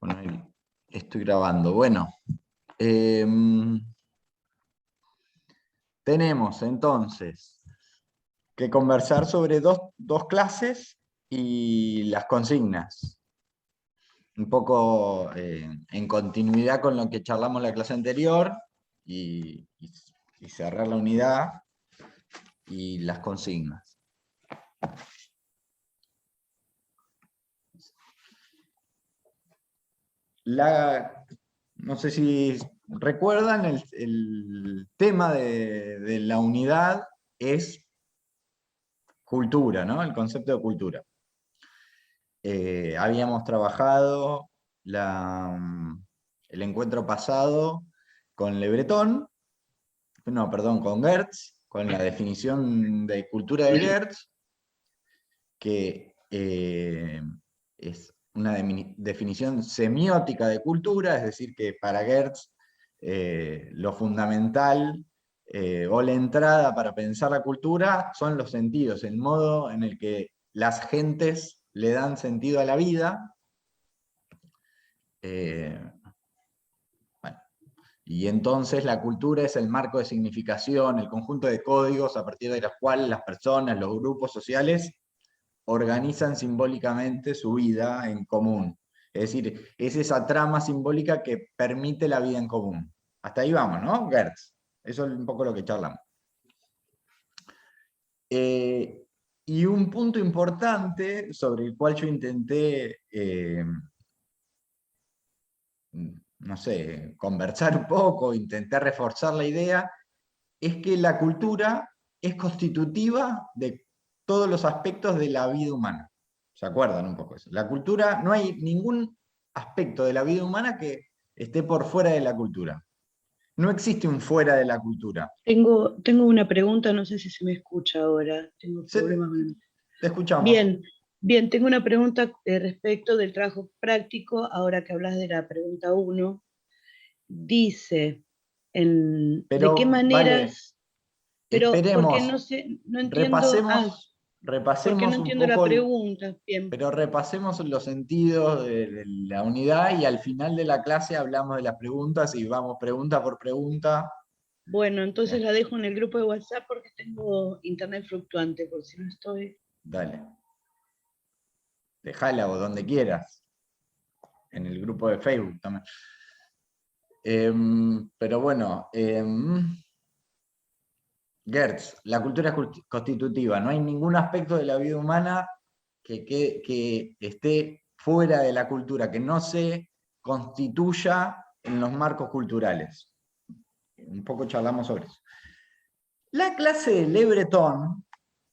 Bueno, ahí estoy grabando. Bueno, tenemos entonces que conversar sobre dos clases y las consignas. Un poco en continuidad con lo que charlamos la clase anterior y cerrar la unidad y las consignas. No sé si recuerdan, el tema de la unidad es cultura, ¿no? El concepto de cultura. Habíamos trabajado el encuentro pasado con Le Breton, con Gertz, con la definición de cultura de Gertz, que es una definición semiótica de cultura, es decir, que para Gertz lo fundamental o la entrada para pensar la cultura son los sentidos, el modo en el que las gentes le dan sentido a la vida. Bueno, y entonces la cultura es el marco de significación, el conjunto de códigos a partir de los cuales las personas, los grupos sociales organizan simbólicamente su vida en común. Es decir, es esa trama simbólica que permite la vida en común. Hasta ahí vamos, ¿no? Gertz. Eso es un poco lo que charlamos. Y un punto importante sobre el cual yo intenté, no sé, conversar un poco, intenté reforzar la idea, es que la cultura es constitutiva de todos los aspectos de la vida humana. ¿Se acuerdan un poco eso? La cultura, no hay ningún aspecto de la vida humana que esté por fuera de la cultura. No existe un fuera de la cultura. Tengo una pregunta, no sé si se me escucha ahora. Tengo problemas con el... Te escuchamos. Bien, tengo una pregunta respecto del trabajo práctico, ahora que hablas de la pregunta 1. Dice, ¿de qué maneras? Pero, porque esperemos, no entiendo, porque no repasemos un entiendo la poco, pregunta. Bien. pero repasemos los sentidos de la unidad y al final de la clase hablamos de las preguntas y vamos pregunta por pregunta. Bueno, entonces la dejo en el grupo de WhatsApp porque tengo internet fluctuante, por si no estoy. Dale. Dejala o donde quieras. En el grupo de Facebook también. Pero bueno, Gertz, la cultura es constitutiva. No hay ningún aspecto de la vida humana que esté fuera de la cultura, que no se constituya en los marcos culturales. Un poco charlamos sobre eso. La clase de Le Breton,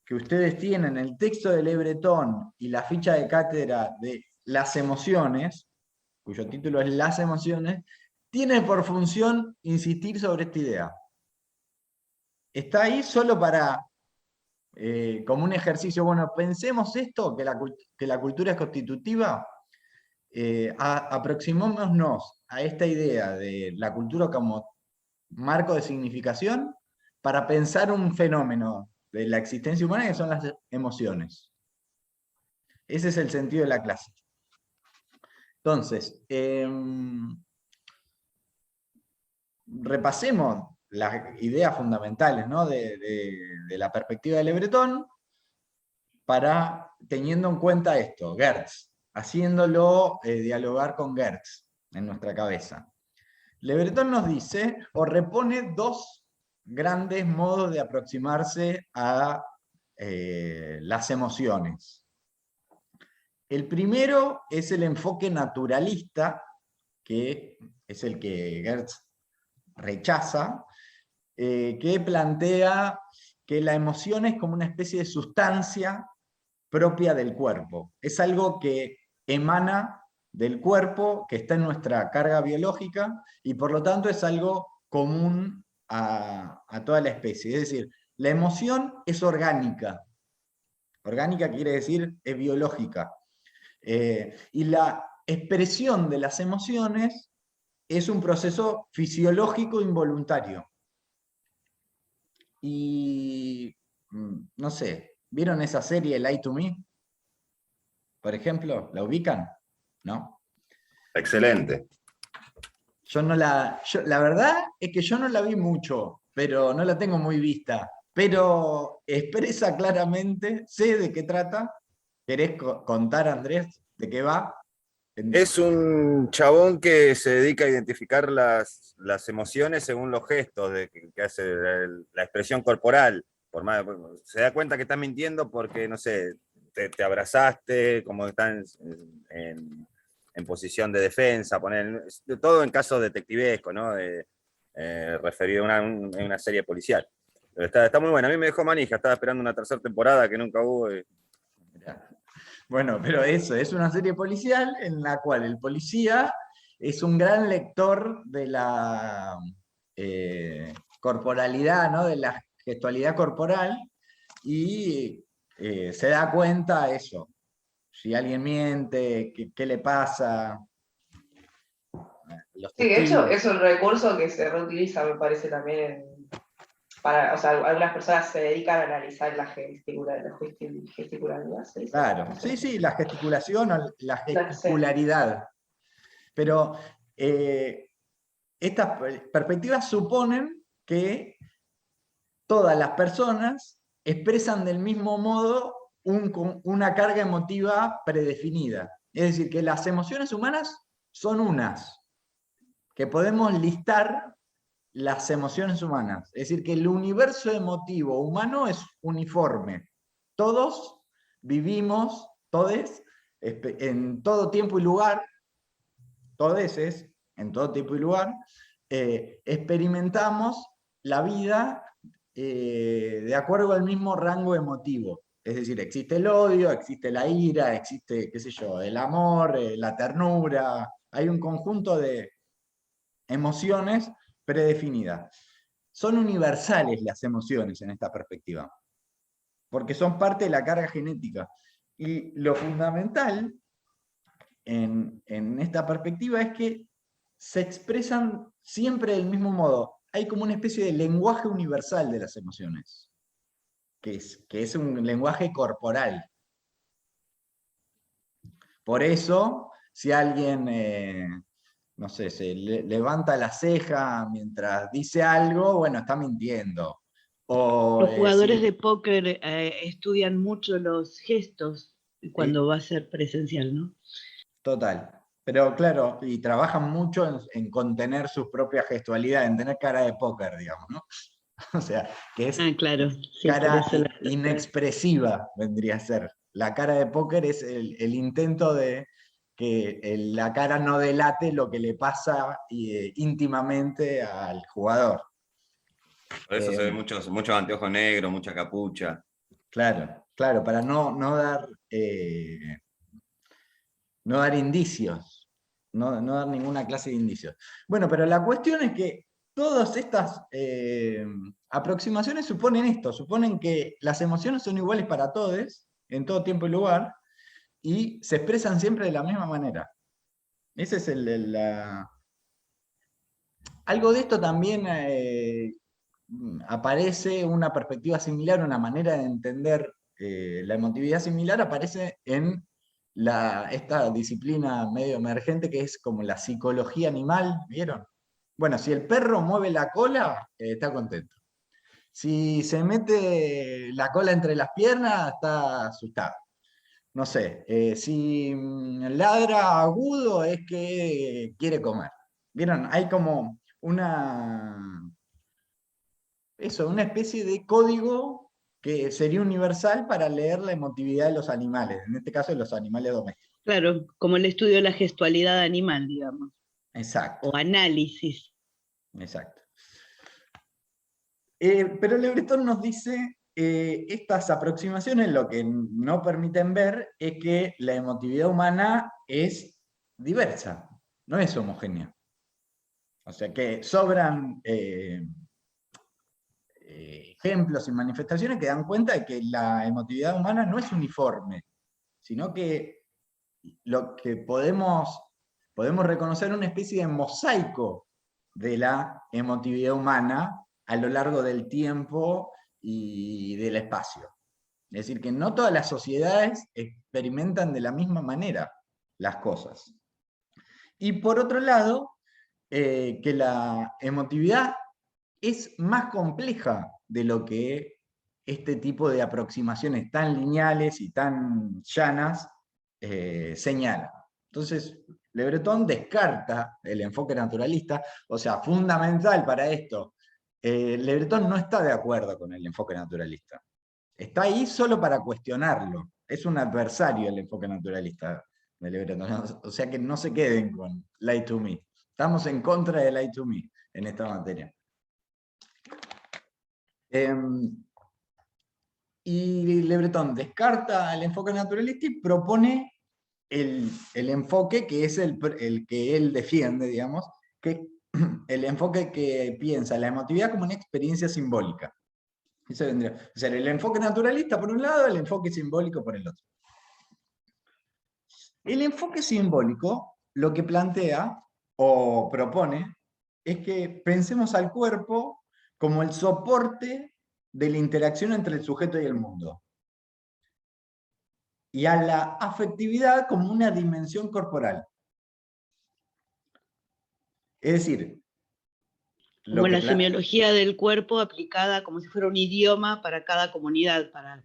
que ustedes tienen el texto de Le Breton y la ficha de cátedra de las emociones, cuyo título es Las emociones, tiene por función insistir sobre esta idea. Está ahí solo para, como un ejercicio, bueno, pensemos esto, que la cultura es constitutiva, aproximémonos a esta idea de la cultura como marco de significación para pensar un fenómeno de la existencia humana que son las emociones. Ese es el sentido de la clase. Entonces, repasemos las ideas fundamentales, ¿no? de la perspectiva de Le Breton, teniendo en cuenta esto, Gertz, haciéndolo dialogar con Gertz en nuestra cabeza. Le Breton nos dice, o repone dos grandes modos de aproximarse a las emociones. El primero es el enfoque naturalista, que es el que Gertz rechaza, que plantea que la emoción es como una especie de sustancia propia del cuerpo. Es algo que emana del cuerpo, que está en nuestra carga biológica, y por lo tanto es algo común a toda la especie. Es decir, la emoción es orgánica. Orgánica quiere decir es biológica. Y la expresión de las emociones es un proceso fisiológico involuntario. Y, no sé, ¿vieron esa serie Lie to Me? Por ejemplo, ¿la ubican? ¿No? Excelente. La verdad es que yo no la vi mucho, pero no la tengo muy vista. Pero expresa claramente, sé de qué trata. ¿Querés contar, Andrés, de qué va? Es un chabón que se dedica a identificar las emociones según los gestos que hace la expresión corporal. Se da cuenta que está mintiendo porque, no sé, te abrazaste, como están en posición de defensa, todo en caso detectivesco, ¿no? Referido a una serie policial. Pero está muy buena. A mí me dejó manija, estaba esperando una tercera temporada que nunca hubo. Bueno, pero eso, es una serie policial en la cual el policía es un gran lector de la corporalidad, ¿no? De la gestualidad corporal y se da cuenta eso. Si alguien miente, qué le pasa. Los Sí, de hecho testigos. es un recurso que se reutiliza, me parece, también o sea, algunas personas se dedican a analizar la gesticularidad, ¿se dice? Claro, sí, la gesticulación o la Sí. gesticularidad. Pero estas perspectivas suponen que todas las personas expresan del mismo modo una carga emotiva predefinida. Es decir, que las emociones humanas son unas, que podemos listar las emociones humanas. Es decir, que el universo emotivo humano es uniforme. Todos vivimos, todes, en todo tiempo y lugar, todeses, en todo tiempo y lugar, experimentamos la vida de acuerdo al mismo rango emotivo. Es decir, existe el odio, existe la ira, existe, qué sé yo, el amor, la ternura. Hay un conjunto de emociones predefinidas. Son universales las emociones en esta perspectiva, porque son parte de la carga genética. Y lo fundamental en esta perspectiva es que se expresan siempre del mismo modo. Hay como una especie de lenguaje universal de las emociones, que es un lenguaje corporal. Por eso, si alguien, no sé, se levanta la ceja mientras dice algo, bueno, está mintiendo. O, los jugadores de póker estudian mucho los gestos cuando va a ser presencial, ¿no? Total. Pero claro, y trabajan mucho en contener su propia gestualidad, en tener cara de póker, digamos, ¿no? O sea, que es claro, sí, cara inexpresiva, vendría a ser. La cara de póker es el intento de que la cara no delate lo que le pasa íntimamente al jugador. Por eso se ve muchos anteojos negros, mucha capucha. Claro, para no dar no dar indicios, no dar ninguna clase de indicios. Bueno, pero la cuestión es que todas estas aproximaciones suponen esto, suponen que las emociones son iguales para todos, en todo tiempo y lugar, y se expresan siempre de la misma manera. Ese es Algo de esto también aparece una perspectiva similar, una manera de entender la emotividad similar, aparece en esta disciplina medio emergente que es como la psicología animal, ¿vieron? Bueno, si el perro mueve la cola, está contento. Si se mete la cola entre las piernas, está asustado. No sé, si ladra agudo es que quiere comer. ¿Vieron? Hay como una especie de código que sería universal para leer la emotividad de los animales, en este caso de los animales domésticos. Claro, como el estudio de la gestualidad animal, digamos. Exacto. O análisis. Exacto. Pero Le Breton nos dice, estas aproximaciones lo que no permiten ver es que la emotividad humana es diversa, no es homogénea. O sea que sobran ejemplos y manifestaciones que dan cuenta de que la emotividad humana no es uniforme, sino que lo que podemos reconocer una especie de mosaico de la emotividad humana a lo largo del tiempo y del espacio. Es decir, que no todas las sociedades experimentan de la misma manera las cosas. Y por otro lado, que la emotividad es más compleja de lo que este tipo de aproximaciones tan lineales y tan llanas señalan. Entonces, Le Breton descarta el enfoque naturalista, o sea, fundamental para esto. Le Breton no está de acuerdo con el enfoque naturalista. Está ahí solo para cuestionarlo. Es un adversario el enfoque naturalista de Le Breton. O sea que no se queden con Lie to Me. Estamos en contra de Lie to Me en esta materia. Y Le Breton descarta el enfoque naturalista y propone el enfoque que es el que él defiende, digamos, que el enfoque que piensa la emotividad como una experiencia simbólica. Eso vendría, o sea, el enfoque naturalista por un lado, el enfoque simbólico por el otro. El enfoque simbólico lo que plantea o propone es que pensemos al cuerpo como el soporte de la interacción entre el sujeto y el mundo. Y a la afectividad como una dimensión corporal. Es decir, como la semiología del cuerpo aplicada como si fuera un idioma para cada comunidad, para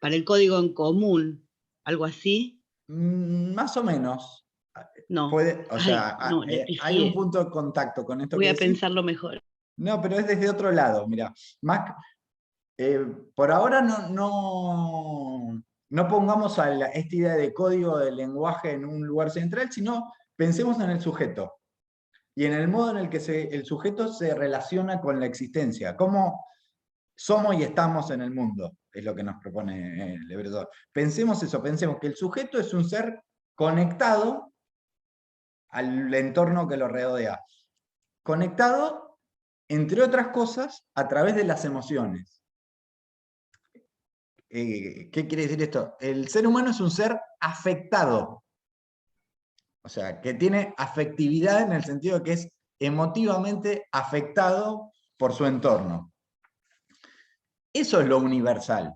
el código en común, algo así. Más o menos. No. Puede, o sea, no, hay un punto de contacto con esto. Voy a pensarlo mejor. No, pero es desde otro lado, mira. Por ahora no pongamos esta idea de código del lenguaje en un lugar central, sino pensemos en el sujeto y en el modo en el que el sujeto se relaciona con la existencia. ¿Cómo somos y estamos en el mundo? Es lo que nos propone Le Breton. Pensemos eso, pensemos que el sujeto es un ser conectado al entorno que lo rodea. Conectado, entre otras cosas, a través de las emociones. ¿Qué quiere decir esto? El ser humano es un ser afectado. O sea, que tiene afectividad en el sentido de que es emotivamente afectado por su entorno. Eso es lo universal.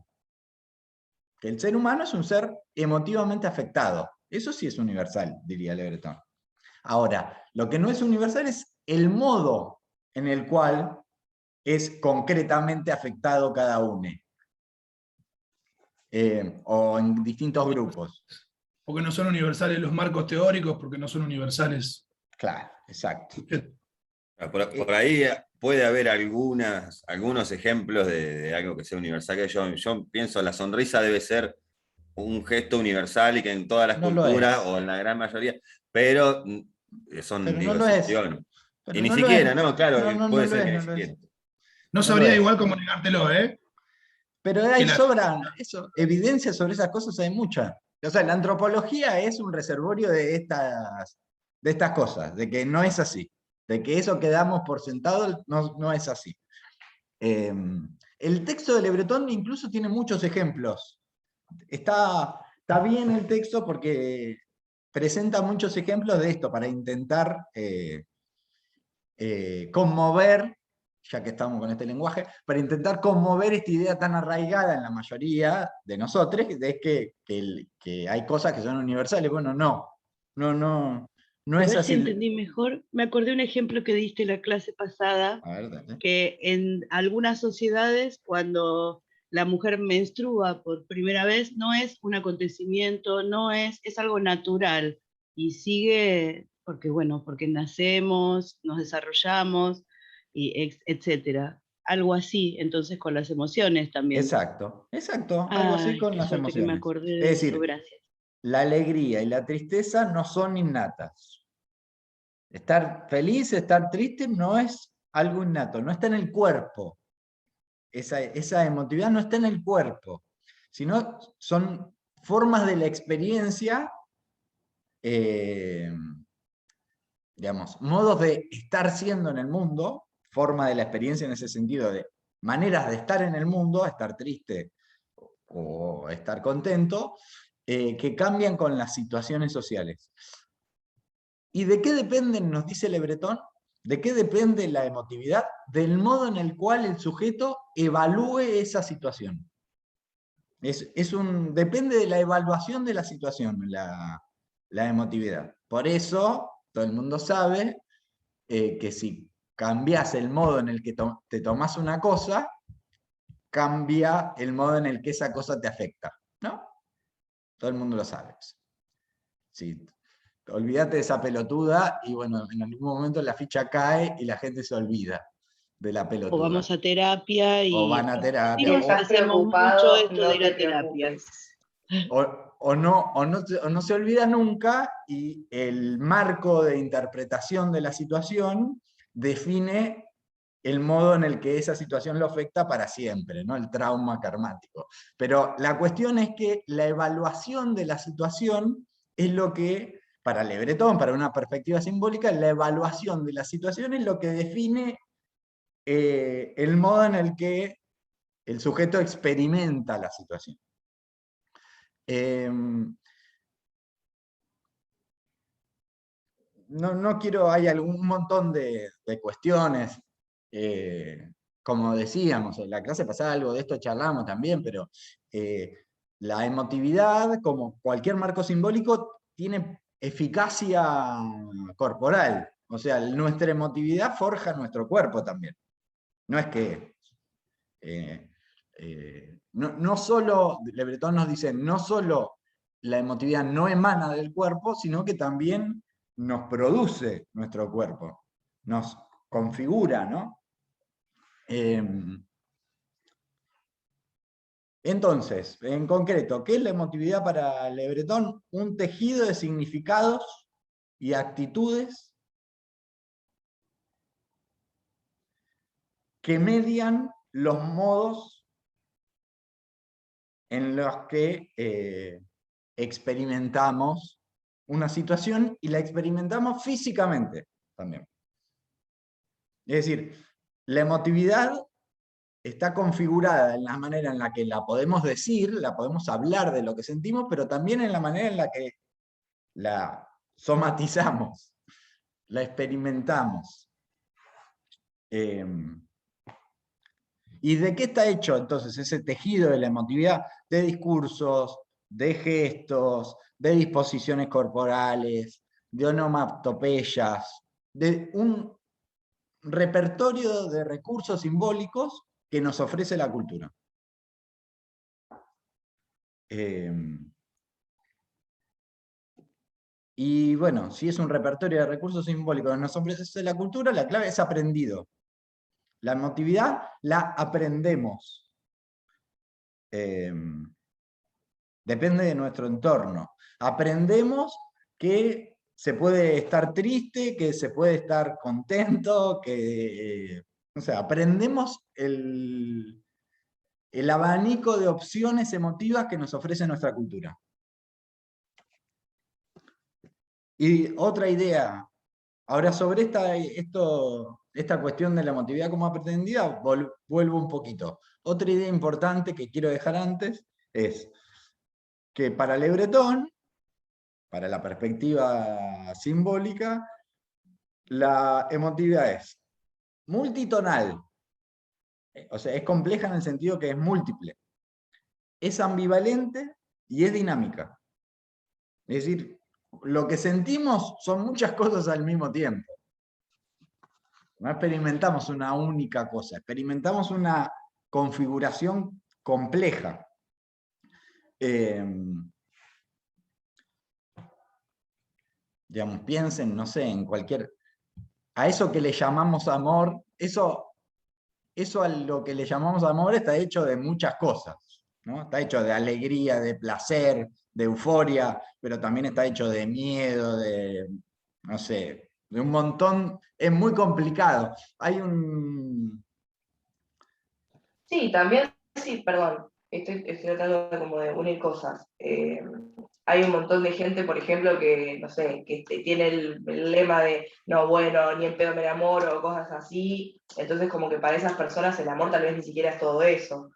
Que el ser humano es un ser emotivamente afectado. Eso sí es universal, diría Le Breton. Ahora, lo que no es universal es el modo en el cual es concretamente afectado cada uno. O en distintos grupos. Porque no son universales los marcos teóricos, porque no son universales. Claro, exacto. Por ahí puede haber algunos ejemplos de algo que sea universal. Que yo pienso, la sonrisa debe ser un gesto universal y que en todas las culturas, o en la gran mayoría, pero son excepciones. Y ni siquiera, ¿no? Claro, puede ser que ni siquiera. No sabría igual cómo negártelo, ¿eh? Pero hay evidencia sobre esas cosas hay mucha. O sea, la antropología es un reservorio de estas cosas, de que no es así, de que eso que damos por sentado no es así. El texto de Le Breton incluso tiene muchos ejemplos. Está bien el texto porque presenta muchos ejemplos de esto para intentar conmover, ya que estamos con este lenguaje, para intentar conmover esta idea tan arraigada en la mayoría de nosotros, de que hay cosas que son universales. Bueno, no es así. Si entendí mejor, me acordé un ejemplo que diste en la clase pasada, que en algunas sociedades, cuando la mujer menstrua por primera vez, no es un acontecimiento, es algo natural, y sigue, porque nacemos, nos desarrollamos, etcétera. Algo así, entonces con las emociones también. Exacto, algo así con las emociones. Que me acordé de eso, gracias. La alegría y la tristeza no son innatas. Estar feliz, estar triste no es algo innato, no está en el cuerpo. Esa emotividad no está en el cuerpo, sino son formas de la experiencia, digamos, modos de estar siendo en el mundo, forma de la experiencia en ese sentido, de maneras de estar en el mundo, estar triste o estar contento, que cambian con las situaciones sociales. ¿Y de qué dependen, nos dice Le Breton? ¿De qué depende la emotividad? Del modo en el cual el sujeto evalúe esa situación. Depende de la evaluación de la situación, la emotividad. Por eso, todo el mundo sabe que si cambias el modo en el que te tomás una cosa, cambia el modo en el que esa cosa te afecta, ¿no? Todo el mundo lo sabe. Sí. Olvídate de esa pelotuda y bueno, en algún momento la ficha cae y la gente se olvida de la pelotuda. O vamos a terapia y... O van a terapia. Sí, Si estás hacemos mucho preocupado, esto de no ir te a terapia. preocupes. O no se olvida nunca, y el marco de interpretación de la situación define el modo en el que esa situación lo afecta para siempre, ¿no? El trauma karmático. Pero la cuestión es que la evaluación de la situación es lo que, para Le Breton, para una perspectiva simbólica, la evaluación de la situación es lo que define el modo en el que el sujeto experimenta la situación. No quiero, hay un montón de cuestiones, como decíamos, en la clase pasada algo de esto charlamos también, pero la emotividad, como cualquier marco simbólico, tiene eficacia corporal. O sea, nuestra emotividad forja nuestro cuerpo también. No es que... no solo, Le Breton nos dice, no solo la emotividad no emana del cuerpo, sino que también nos produce nuestro cuerpo, nos configura, ¿no? Entonces, en concreto, ¿qué es la emotividad para Le Breton? Un tejido de significados y actitudes que median los modos en los que experimentamos una situación, y la experimentamos físicamente también. Es decir, la emotividad está configurada en la manera en la que la podemos decir, la podemos hablar de lo que sentimos, pero también en la manera en la que la somatizamos, la experimentamos. ¿Y de qué está hecho entonces ese tejido de la emotividad? De discursos, de gestos, de disposiciones corporales, de onomatopeyas, de un repertorio de recursos simbólicos que nos ofrece la cultura. Y bueno, si es un repertorio de recursos simbólicos que nos ofrece la cultura, la clave es aprendido. La emotividad la aprendemos. Depende de nuestro entorno. Aprendemos que se puede estar triste, que se puede estar contento, que o sea, aprendemos el abanico de opciones emotivas que nos ofrece nuestra cultura. Y otra idea, ahora sobre esta cuestión de la emotividad como aprendida, vuelvo un poquito. Otra idea importante que quiero dejar antes es que para Le Breton, para la perspectiva simbólica, la emotividad es multitonal, o sea, es compleja en el sentido que es múltiple, es ambivalente y es dinámica. Es decir, lo que sentimos son muchas cosas al mismo tiempo. No experimentamos una única cosa, experimentamos una configuración compleja. Digamos, piensen, no sé, en cualquier... A eso que le llamamos amor, eso a lo que le llamamos amor está hecho de muchas cosas, ¿no? Está hecho de alegría, de placer, de euforia, pero también está hecho de miedo, de, no sé, de un montón. Es muy complicado. Hay un... Sí, también, sí, perdón, estoy tratando como de unir cosas. Hay un montón de gente, por ejemplo, que, no sé, que tiene el lema de, no, bueno, ni en pedo me enamoro, o cosas así. Entonces, como que para esas personas el amor tal vez ni siquiera es todo eso.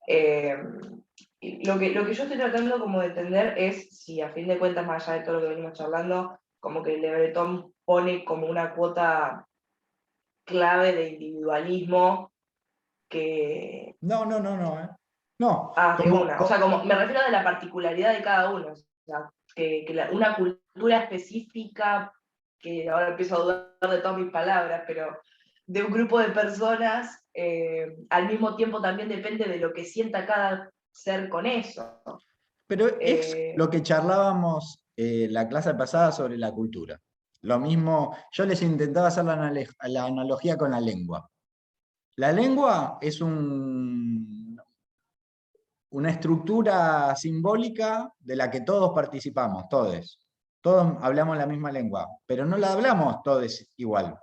Y lo que yo estoy tratando como de entender es si a fin de cuentas, más allá de todo lo que venimos charlando, como que Le Breton pone como una cuota clave de individualismo que... No. Ah, de una. O sea, como me refiero a la particularidad de cada uno. O sea, una cultura específica, que ahora empiezo a dudar de todas mis palabras, pero de un grupo de personas, al mismo tiempo también depende de lo que sienta cada ser con eso. Pero es lo que charlábamos la clase pasada sobre la cultura. Lo mismo, yo les intentaba hacer la analogía con la lengua. La lengua es una estructura simbólica de la que todos participamos, todos. Todos hablamos la misma lengua, pero no la hablamos todos igual.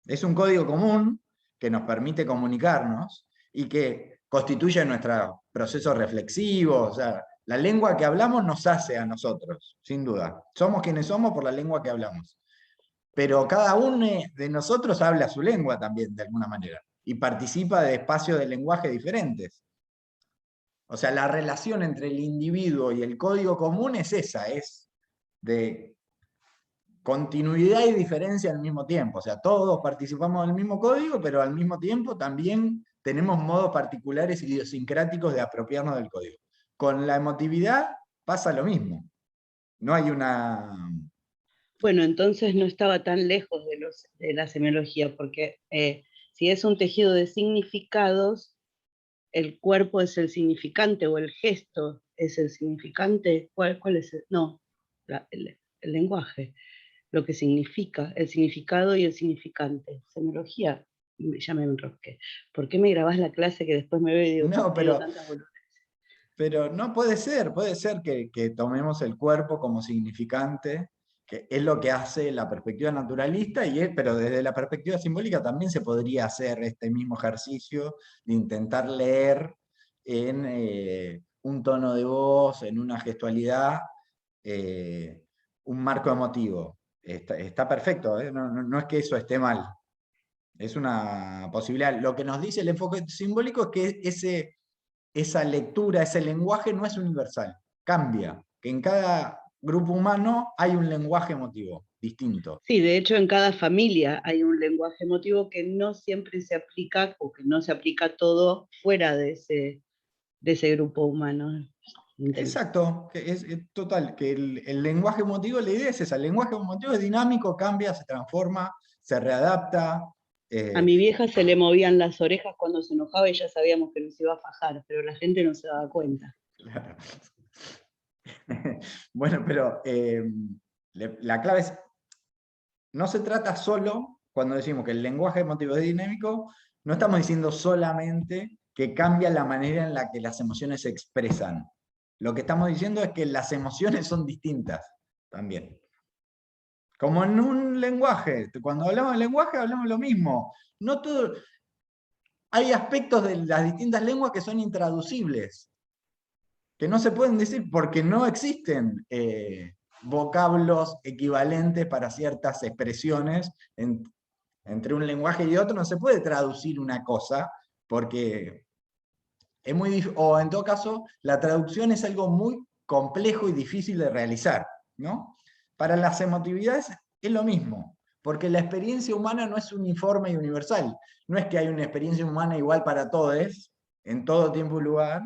Es un código común que nos permite comunicarnos y que constituye nuestro proceso reflexivo. O sea, la lengua que hablamos nos hace a nosotros, sin duda. Somos quienes somos por la lengua que hablamos. Pero cada uno de nosotros habla su lengua también, de alguna manera, y participa de espacios de lenguaje diferentes. O sea, la relación entre el individuo y el código común es esa, es de continuidad y diferencia al mismo tiempo. O sea, todos participamos del mismo código, pero al mismo tiempo también tenemos modos particulares y idiosincráticos de apropiarnos del código. Con la emotividad pasa lo mismo. No hay una... Bueno, entonces no estaba tan lejos de la semiología, porque si es un tejido de significados, el cuerpo es el significante, o el gesto es el significante. ¿Cuál es no, el lenguaje, lo que significa, el significado y el significante. Semiología, ya me enrosqué. ¿Por qué me grabás la clase que después me veo y digo, no, pero... tantas boludeces? Pero no puede ser que tomemos el cuerpo como significante, que es lo que hace la perspectiva naturalista, pero desde la perspectiva simbólica también se podría hacer este mismo ejercicio de intentar leer en un tono de voz, en una gestualidad, un marco emotivo. Está perfecto, ¿eh? No es que eso esté mal, es una posibilidad. Lo que nos dice el enfoque simbólico es que esa lectura, ese lenguaje no es universal, cambia, que en cada grupo humano hay un lenguaje emotivo distinto. Sí, de hecho en cada familia hay un lenguaje emotivo que no siempre se aplica, o que no se aplica todo fuera de ese grupo humano. Exacto, que es total, que el lenguaje emotivo, la idea es esa, el lenguaje emotivo es dinámico, cambia, se transforma, se readapta. A mi vieja se le movían las orejas cuando se enojaba y ya sabíamos que nos iba a fajar, pero la gente no se daba cuenta. Claro. Bueno, pero la clave es, no se trata solo, cuando decimos que el lenguaje emotivo es dinámico, no estamos diciendo solamente que cambia la manera en la que las emociones se expresan. Lo que estamos diciendo es que las emociones son distintas también. Como en un lenguaje, cuando hablamos de lenguaje hablamos lo mismo. No todo, hay aspectos de las distintas lenguas que son intraducibles, que no se pueden decir porque no existen vocablos equivalentes para ciertas expresiones entre un lenguaje y otro. No se puede traducir una cosa porque es muy difícil, o en todo caso, la traducción es algo muy complejo y difícil de realizar, ¿no? Para las emotividades es lo mismo, porque la experiencia humana no es uniforme y universal. No es que hay una experiencia humana igual para todos, en todo tiempo y lugar,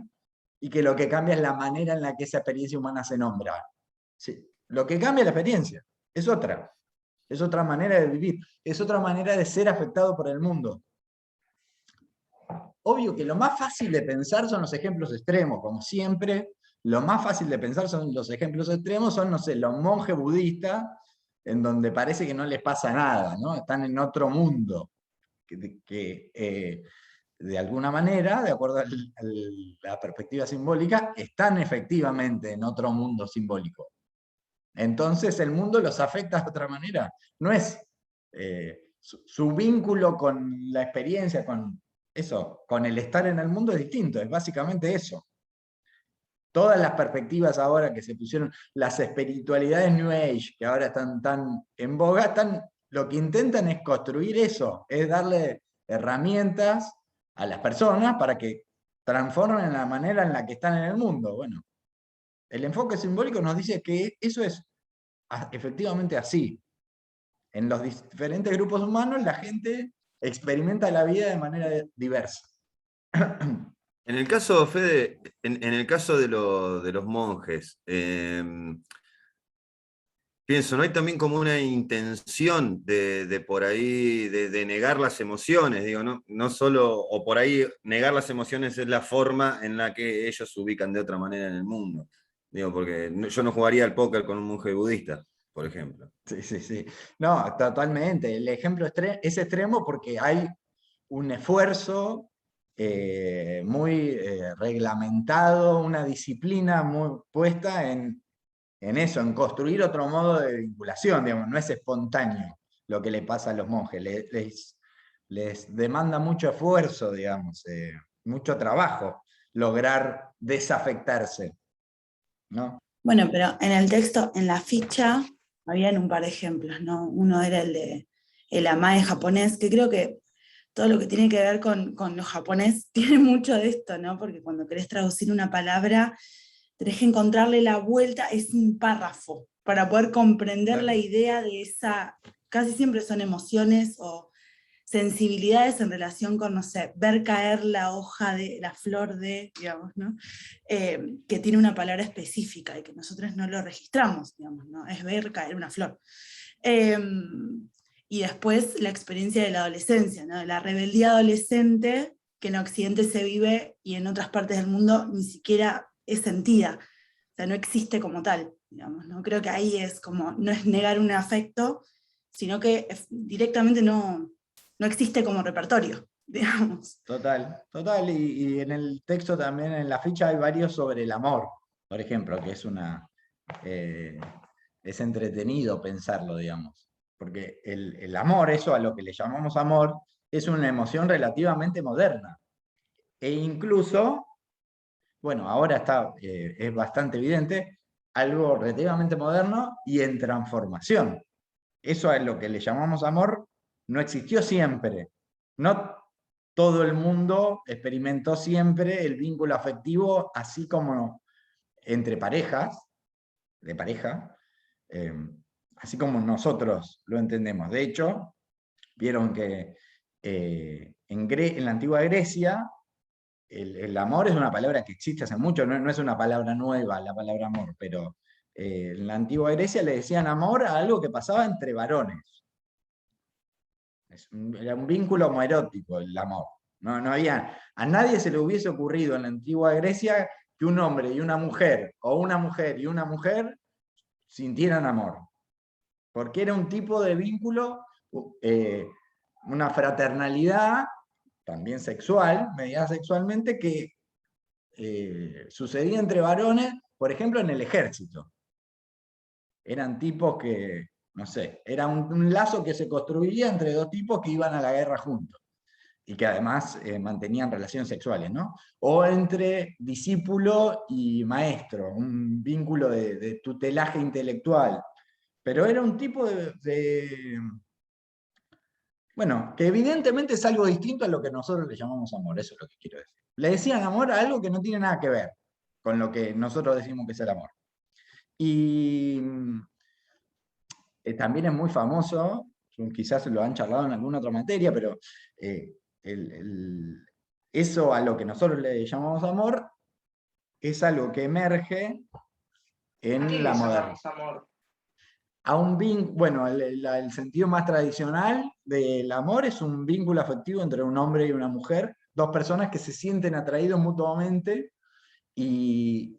y que lo que cambia es la manera en la que esa experiencia humana se nombra. Sí. Lo que cambia es la experiencia, es otra manera de vivir, es otra manera de ser afectado por el mundo. Obvio que lo más fácil de pensar son los ejemplos extremos, como siempre, lo más fácil de pensar son los ejemplos extremos, son, no sé, los monjes budistas, en donde parece que no les pasa nada, ¿no? Están en otro mundo, que de alguna manera, de acuerdo a la perspectiva simbólica, están efectivamente en otro mundo simbólico. Entonces el mundo los afecta de otra manera. No es su vínculo con la experiencia, con eso, con el estar en el mundo es distinto, es básicamente eso. Todas las perspectivas ahora que se pusieron, las espiritualidades New Age, que ahora están tan en boga, lo que intentan es construir eso, es darle herramientas a las personas para que transformen la manera en la que están en el mundo. Bueno, el enfoque simbólico nos dice que eso es efectivamente así. En los diferentes grupos humanos la gente experimenta la vida de manera diversa. En el caso, Fede, en el caso de los monjes, pienso, ¿no hay también como una intención de por ahí, de negar las emociones? Digo, no solo, o por ahí negar las emociones es la forma en la que ellos se ubican de otra manera en el mundo. Digo, porque yo no jugaría al póker con un monje budista, por ejemplo. Sí, sí, sí. No, totalmente. El ejemplo es extremo porque hay un esfuerzo muy reglamentado, una disciplina muy puesta en eso, en construir otro modo de vinculación, digamos, no es espontáneo lo que le pasa a los monjes, les demanda mucho esfuerzo, digamos, mucho trabajo lograr desafectarse, ¿no? Bueno, pero en el texto, en la ficha, habían un par de ejemplos, ¿no? Uno era el de el amae japonés, que creo que todo lo que tiene que ver con lo japonés tiene mucho de esto, ¿no? Porque cuando querés traducir una palabra, tenés que encontrarle la vuelta, es un párrafo, para poder comprender la idea de esa, casi siempre son emociones o sensibilidades en relación con, no sé, ver caer la hoja de la flor de, digamos, ¿no? Que tiene una palabra específica y que nosotros no lo registramos, digamos, ¿no? Es ver caer una flor. Y después la experiencia de la adolescencia, ¿no? La rebeldía adolescente que en Occidente se vive y en otras partes del mundo ni siquiera es sentida, o sea, no existe como tal, digamos, ¿no? Creo que ahí es como, no es negar un afecto, sino que directamente no existe como repertorio, digamos. Total, total. Y en el texto también, en la ficha, hay varios sobre el amor, por ejemplo, que es entretenido pensarlo, digamos. Porque el amor, eso a lo que le llamamos amor, es una emoción relativamente moderna. E incluso, bueno, ahora es bastante evidente, algo relativamente moderno y en transformación. Eso a lo que le llamamos amor no existió siempre. No todo el mundo experimentó siempre el vínculo afectivo, así como entre parejas, de pareja, eh, así como nosotros lo entendemos. De hecho, vieron que en la antigua Grecia el amor es una palabra que existe hace mucho, no es una palabra nueva la palabra amor, pero en la antigua Grecia le decían amor a algo que pasaba entre varones. Era un vínculo homoerótico el amor. A nadie se le hubiese ocurrido en la antigua Grecia que un hombre y una mujer, o una mujer y una mujer, sintieran amor. Porque era un tipo de vínculo, una fraternalidad, también sexual, mediada sexualmente, que sucedía entre varones, por ejemplo, en el ejército. Eran tipos que, no sé, era un lazo que se construía entre dos tipos que iban a la guerra juntos y que además mantenían relaciones sexuales, ¿no? O entre discípulo y maestro, un vínculo de tutelaje intelectual. Pero era un tipo bueno, que evidentemente es algo distinto a lo que nosotros le llamamos amor, eso es lo que quiero decir. Le decían amor a algo que no tiene nada que ver con lo que nosotros decimos que es el amor. Y también es muy famoso, quizás lo han charlado en alguna otra materia, pero eso a lo que nosotros le llamamos amor es algo que emerge en la modernidad. Amor? Bueno, el sentido más tradicional del amor es un vínculo afectivo entre un hombre y una mujer, dos personas que se sienten atraídos mutuamente y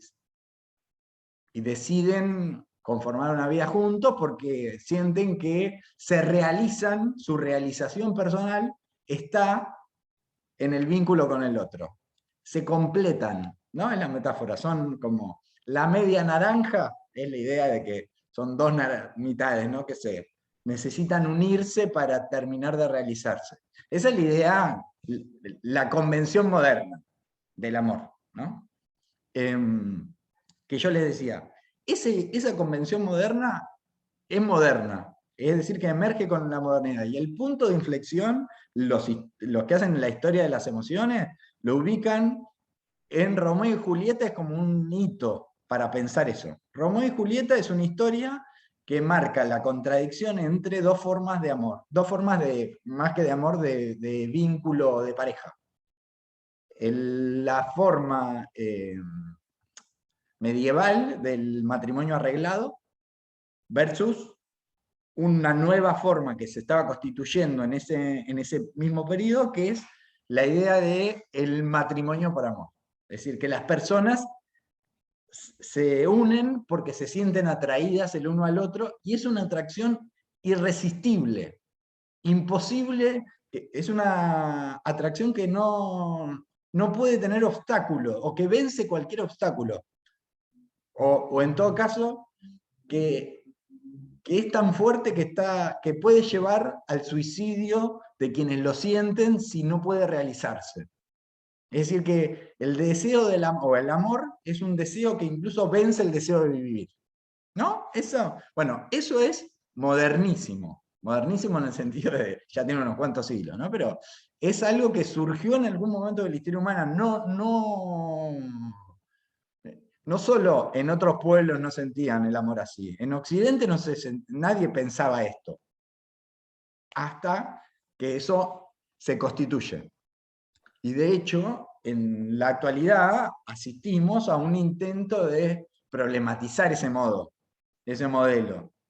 deciden conformar una vida juntos porque sienten que se realizan, su realización personal está en el vínculo con el otro. Se completan, ¿no? Es la metáfora, son como la media naranja, es la idea de que son dos mitades, ¿no? Que se necesitan unirse para terminar de realizarse. Esa es la idea, la convención moderna del amor, ¿no? Que yo les decía, esa convención moderna es moderna, es decir, que emerge con la modernidad. Y el punto de inflexión, los que hacen la historia de las emociones, lo ubican en Romeo y Julieta, es como un hito para pensar eso. Romeo y Julieta es una historia que marca la contradicción entre dos formas de amor, dos formas más que de amor, de vínculo de pareja. la forma medieval del matrimonio arreglado versus una nueva forma que se estaba constituyendo en ese mismo periodo, que es la idea del matrimonio por amor. Es decir, que las personas se unen porque se sienten atraídas el uno al otro, y es una atracción irresistible, imposible, es una atracción que no puede tener obstáculo, o que vence cualquier obstáculo, o en todo caso, que es tan fuerte que puede llevar al suicidio de quienes lo sienten si no puede realizarse. Es decir, que el deseo o el amor es un deseo que incluso vence el deseo de vivir. ¿No? Eso es modernísimo. Modernísimo en el sentido de, ya tiene unos cuantos siglos, ¿no? Pero es algo que surgió en algún momento de la historia humana. No solo en otros pueblos no sentían el amor así. En Occidente nadie pensaba esto. Hasta que eso se constituye. Y de hecho, en la actualidad asistimos a un intento de problematizar ese modelo,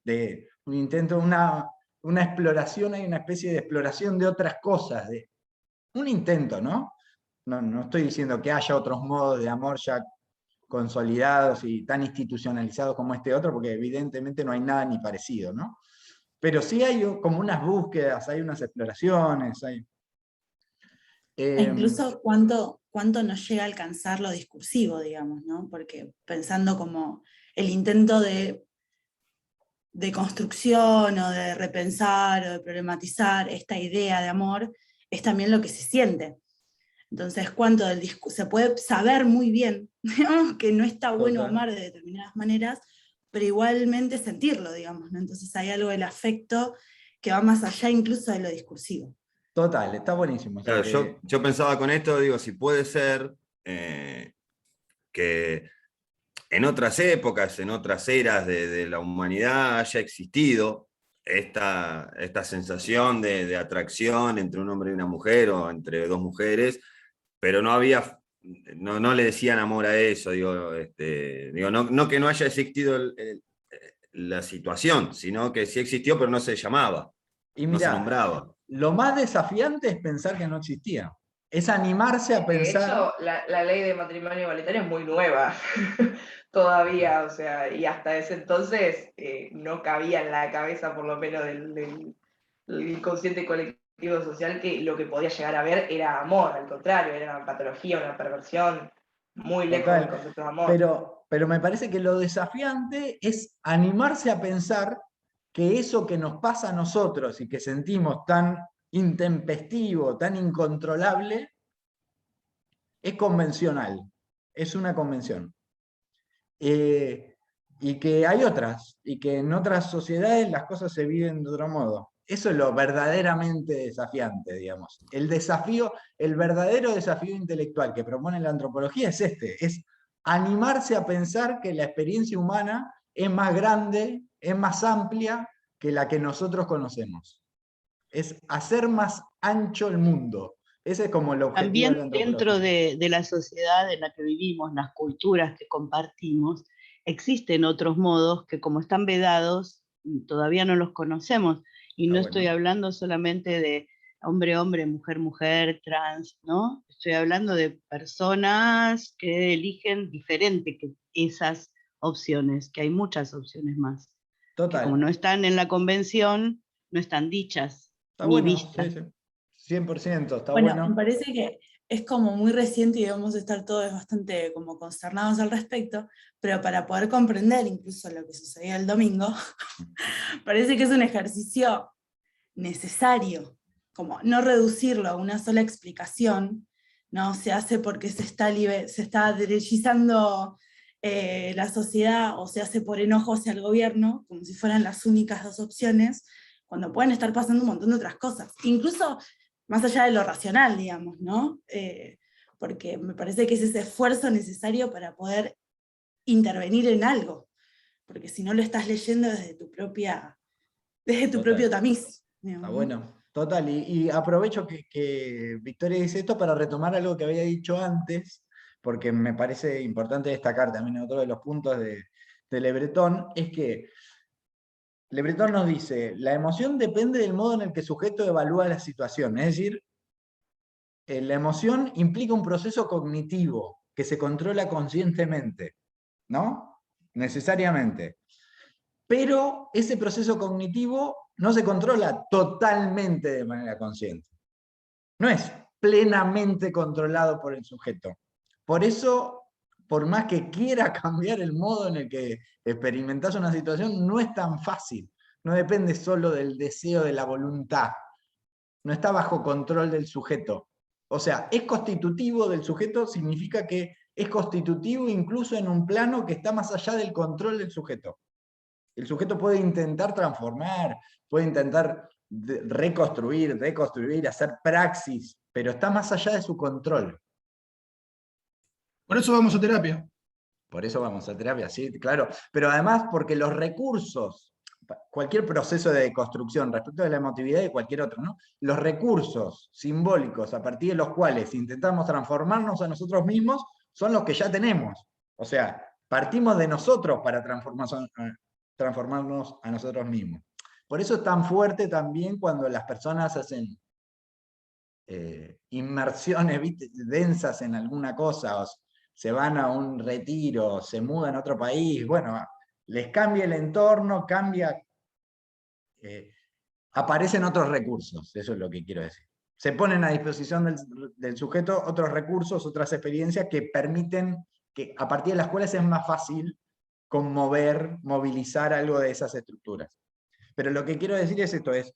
de un intento, una exploración, hay una especie de exploración de otras cosas, un intento, ¿no? No estoy diciendo que haya otros modos de amor ya consolidados y tan institucionalizados como este otro, porque evidentemente no hay nada ni parecido, ¿no? Pero sí hay como unas búsquedas, hay unas exploraciones, hay... E incluso cuánto nos llega a alcanzar lo discursivo, digamos, ¿no? Porque pensando como el intento de construcción o de repensar o de problematizar esta idea de amor es también lo que se siente. Entonces, cuánto del discurso se puede saber muy bien, digamos, que no está bueno amar de determinadas maneras, pero igualmente sentirlo, digamos, ¿no? Entonces hay algo del afecto que va más allá incluso de lo discursivo. Total, está buenísimo. Claro, yo pensaba con esto, digo, si puede ser que en otras épocas, en otras eras de la humanidad haya existido esta sensación de atracción entre un hombre y una mujer, o entre dos mujeres, pero no le decían amor a eso, no que no haya existido la situación, sino que sí existió, pero no se llamaba, y no se mirá, nombraba. lo más desafiante es pensar que no existía. Es animarse a pensar... De hecho, la ley de matrimonio igualitario es muy nueva todavía, o sea, y hasta ese entonces no cabía en la cabeza, por lo menos del inconsciente colectivo social, que lo que podía llegar a ver era amor, al contrario, era una patología, una perversión, muy lejos del concepto de amor. Pero me parece que lo desafiante es animarse a pensar que eso que nos pasa a nosotros y que sentimos tan intempestivo, tan incontrolable, es convencional, es una convención. Y que hay otras, y que en otras sociedades las cosas se viven de otro modo. Eso es lo verdaderamente desafiante, digamos. El verdadero desafío intelectual que propone la antropología es es animarse a pensar que la experiencia humana es más grande, es más amplia que la que nosotros conocemos. Es hacer más ancho el mundo. Ese es como el objetivo de la También antropología. dentro de la sociedad en la que vivimos, las culturas que compartimos, existen otros modos que, como están vedados, todavía no los conocemos. Y no estoy hablando solamente de hombre-hombre, mujer-mujer, trans, ¿no? Estoy hablando de personas que eligen diferente que esas opciones, que hay muchas opciones más. Total. Que como no están en la convención, no están dichas Está ni bueno, vistas. sí, sí. 100%, está bueno. bueno. Me parece que es como muy reciente y debemos estar todos bastante como consternados al respecto, pero para poder comprender incluso lo que sucedía el domingo, parece que es un ejercicio necesario, como no reducirlo a una sola explicación, ¿no? Se hace porque se está derechizando la sociedad, o se hace por enojo hacia el gobierno, como si fueran las únicas dos opciones, cuando pueden estar pasando un montón de otras cosas, incluso más allá de lo racional, digamos, ¿no? Porque me parece que es ese esfuerzo necesario para poder intervenir en algo, porque si no lo estás leyendo desde tu propio tamiz. Está bueno. Total, y aprovecho que Victoria dice esto para retomar algo que había dicho antes, porque me parece importante destacar también otro de los puntos de Le Breton, es que Le Breton nos dice, la emoción depende del modo en el que el sujeto evalúa la situación, es decir, la emoción implica un proceso cognitivo que se controla conscientemente, ¿no? Necesariamente. Pero ese proceso cognitivo no se controla totalmente de manera consciente. No es plenamente controlado por el sujeto. Por eso, por más que quiera cambiar el modo en el que experimentás una situación, no es tan fácil. No depende solo del deseo, de la voluntad. No está bajo control del sujeto. O sea, es constitutivo del sujeto, significa que es constitutivo incluso en un plano que está más allá del control del sujeto. El sujeto puede intentar transformar, puede intentar reconstruir, deconstruir, hacer praxis, pero está más allá de su control. Por eso vamos a terapia. Por eso vamos a terapia, sí, claro. Pero además porque los recursos, cualquier proceso de deconstrucción respecto de la emotividad y cualquier otro, ¿no? Los recursos simbólicos a partir de los cuales intentamos transformarnos a nosotros mismos son los que ya tenemos. O sea, partimos de nosotros para transformarnos a nosotros mismos. Por eso es tan fuerte también cuando las personas hacen inmersiones, ¿viste?, densas en alguna cosa, o se van a un retiro, se mudan a otro país, bueno, les cambia el entorno, aparecen otros recursos, eso es lo que quiero decir. Se ponen a disposición del sujeto otros recursos, otras experiencias que permiten, que a partir de las cuales es más fácil conmover, movilizar algo de esas estructuras. Pero lo que quiero decir es esto, es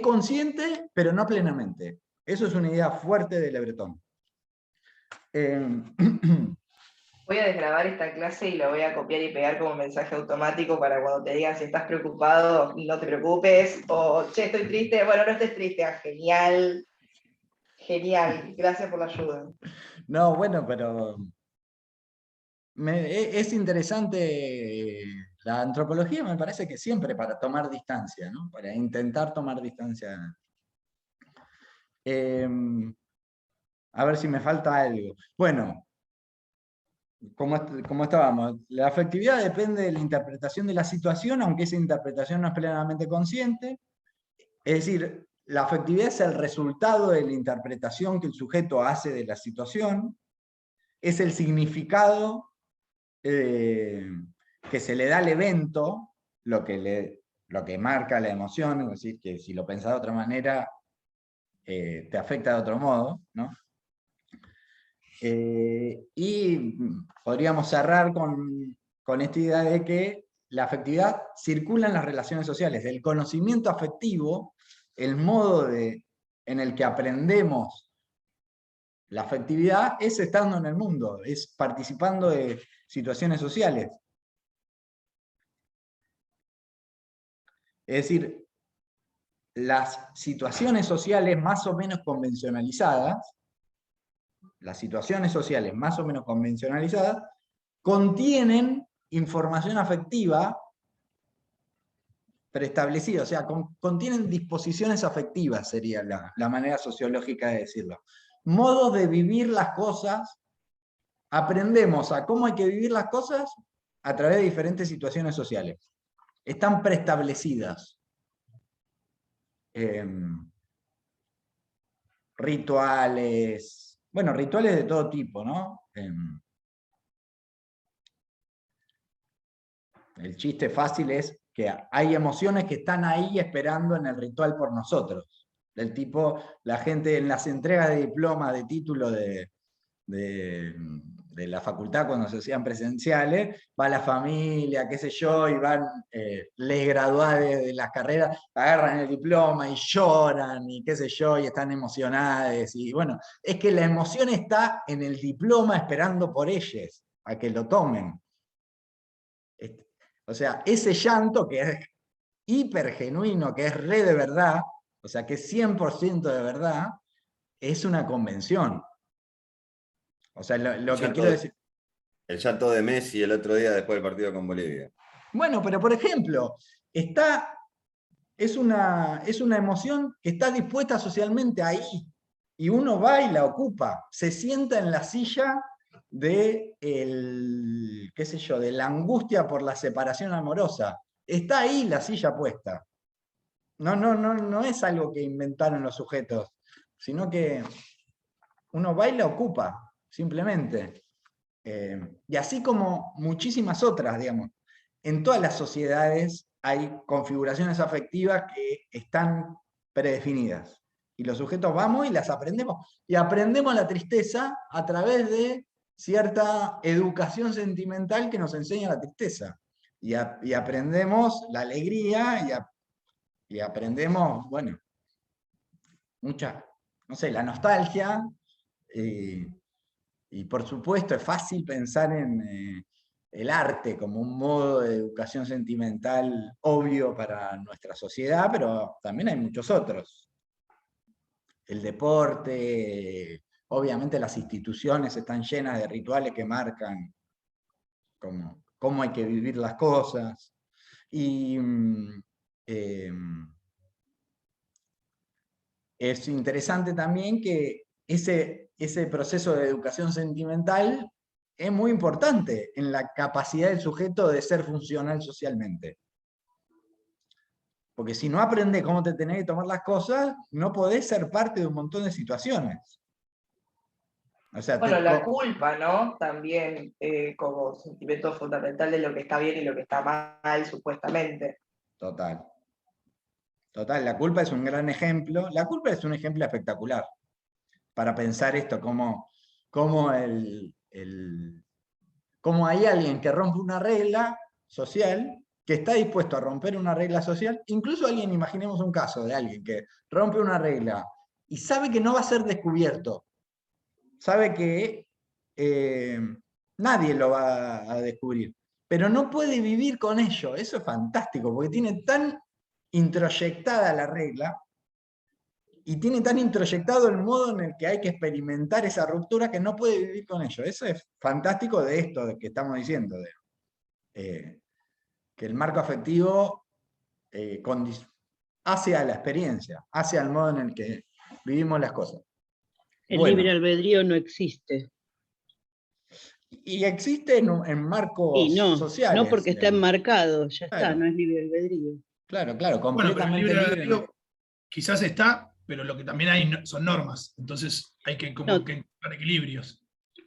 consciente, pero no plenamente. Eso es una idea fuerte de Le Breton. Voy a desgrabar esta clase y la voy a copiar y pegar como mensaje automático para cuando te digan si estás preocupado, no te preocupes, o che, estoy triste, bueno, no estés triste, genial, genial, gracias por la ayuda. No, bueno, pero es interesante la antropología, me parece que siempre para tomar distancia, ¿no? Para intentar tomar distancia. A ver si me falta algo. Bueno, como estábamos, la afectividad depende de la interpretación de la situación, aunque esa interpretación no es plenamente consciente. Es decir, la afectividad es el resultado de la interpretación que el sujeto hace de la situación, es el significado que se le da al evento, lo que marca la emoción, es decir, que si lo pensás de otra manera, te afecta de otro modo, ¿no? Y podríamos cerrar con esta idea de que la afectividad circula en las relaciones sociales. El conocimiento afectivo, el modo en el que aprendemos la afectividad, es estando en el mundo, es participando de situaciones sociales. Es decir, las situaciones sociales más o menos convencionalizadas, contienen información afectiva preestablecida, o sea, contienen disposiciones afectivas, sería la manera sociológica de decirlo. Modos de vivir las cosas, aprendemos a cómo hay que vivir las cosas a través de diferentes situaciones sociales. Están preestablecidas. Rituales, bueno, rituales de todo tipo, ¿no? El chiste fácil es que hay emociones que están ahí esperando en el ritual por nosotros. Del tipo, la gente en las entregas de diplomas, de título de la facultad cuando se hacían presenciales, va la familia, qué sé yo, y van les graduados de las carreras, agarran el diploma y lloran, y qué sé yo, y están emocionadas. Y bueno, es que la emoción está en el diploma esperando por ellos, a que lo tomen. O sea, ese llanto que es hiper genuino, que es re de verdad, o sea, que es 100% de verdad, es una convención. O sea, lo que quiero decir... El llanto de Messi el otro día después del partido con Bolivia. Bueno, pero por ejemplo, está es una emoción que está dispuesta socialmente ahí, y uno va y la ocupa, se sienta en la silla de qué sé yo, de la angustia por la separación amorosa. Está ahí la silla puesta. No es algo que inventaron los sujetos, sino que uno va y la ocupa, simplemente. Y así como muchísimas otras, digamos. En todas las sociedades hay configuraciones afectivas que están predefinidas. Y los sujetos vamos y las aprendemos. Y aprendemos la tristeza a través de cierta educación sentimental que nos enseña la tristeza. Y aprendemos la alegría y aprendemos, bueno, mucha, no sé, la nostalgia. Y por supuesto es fácil pensar en el arte como un modo de educación sentimental obvio para nuestra sociedad, pero también hay muchos otros. El deporte, obviamente las instituciones están llenas de rituales que marcan cómo hay que vivir las cosas. Y es interesante también que ese proceso de educación sentimental es muy importante en la capacidad del sujeto de ser funcional socialmente. Porque si no aprendes cómo te tenés que tomar las cosas, no podés ser parte de un montón de situaciones. O sea, bueno, la culpa, ¿no? También como sentimiento fundamental de lo que está bien y lo que está mal, supuestamente. Total. Total, la culpa es un gran ejemplo. La culpa es un ejemplo espectacular para pensar esto, cómo hay alguien que rompe una regla social, que está dispuesto a romper una regla social, incluso alguien, imaginemos un caso de alguien que rompe una regla y sabe que no va a ser descubierto, sabe que nadie lo va a descubrir, pero no puede vivir con ello. Eso es fantástico, porque tiene tan introyectada la regla y tiene tan introyectado el modo en el que hay que experimentar esa ruptura que no puede vivir con ello. Eso es fantástico de esto de que estamos diciendo, que el marco afectivo hace a la experiencia, hace al modo en el que vivimos las cosas. El libre albedrío no existe. Y existe en marcos sociales. No porque está enmarcado, ya claro. Está, no es libre albedrío. Claro, completamente bueno, pero el libre. Quizás está, pero lo que también hay son normas, entonces hay que encontrar equilibrios.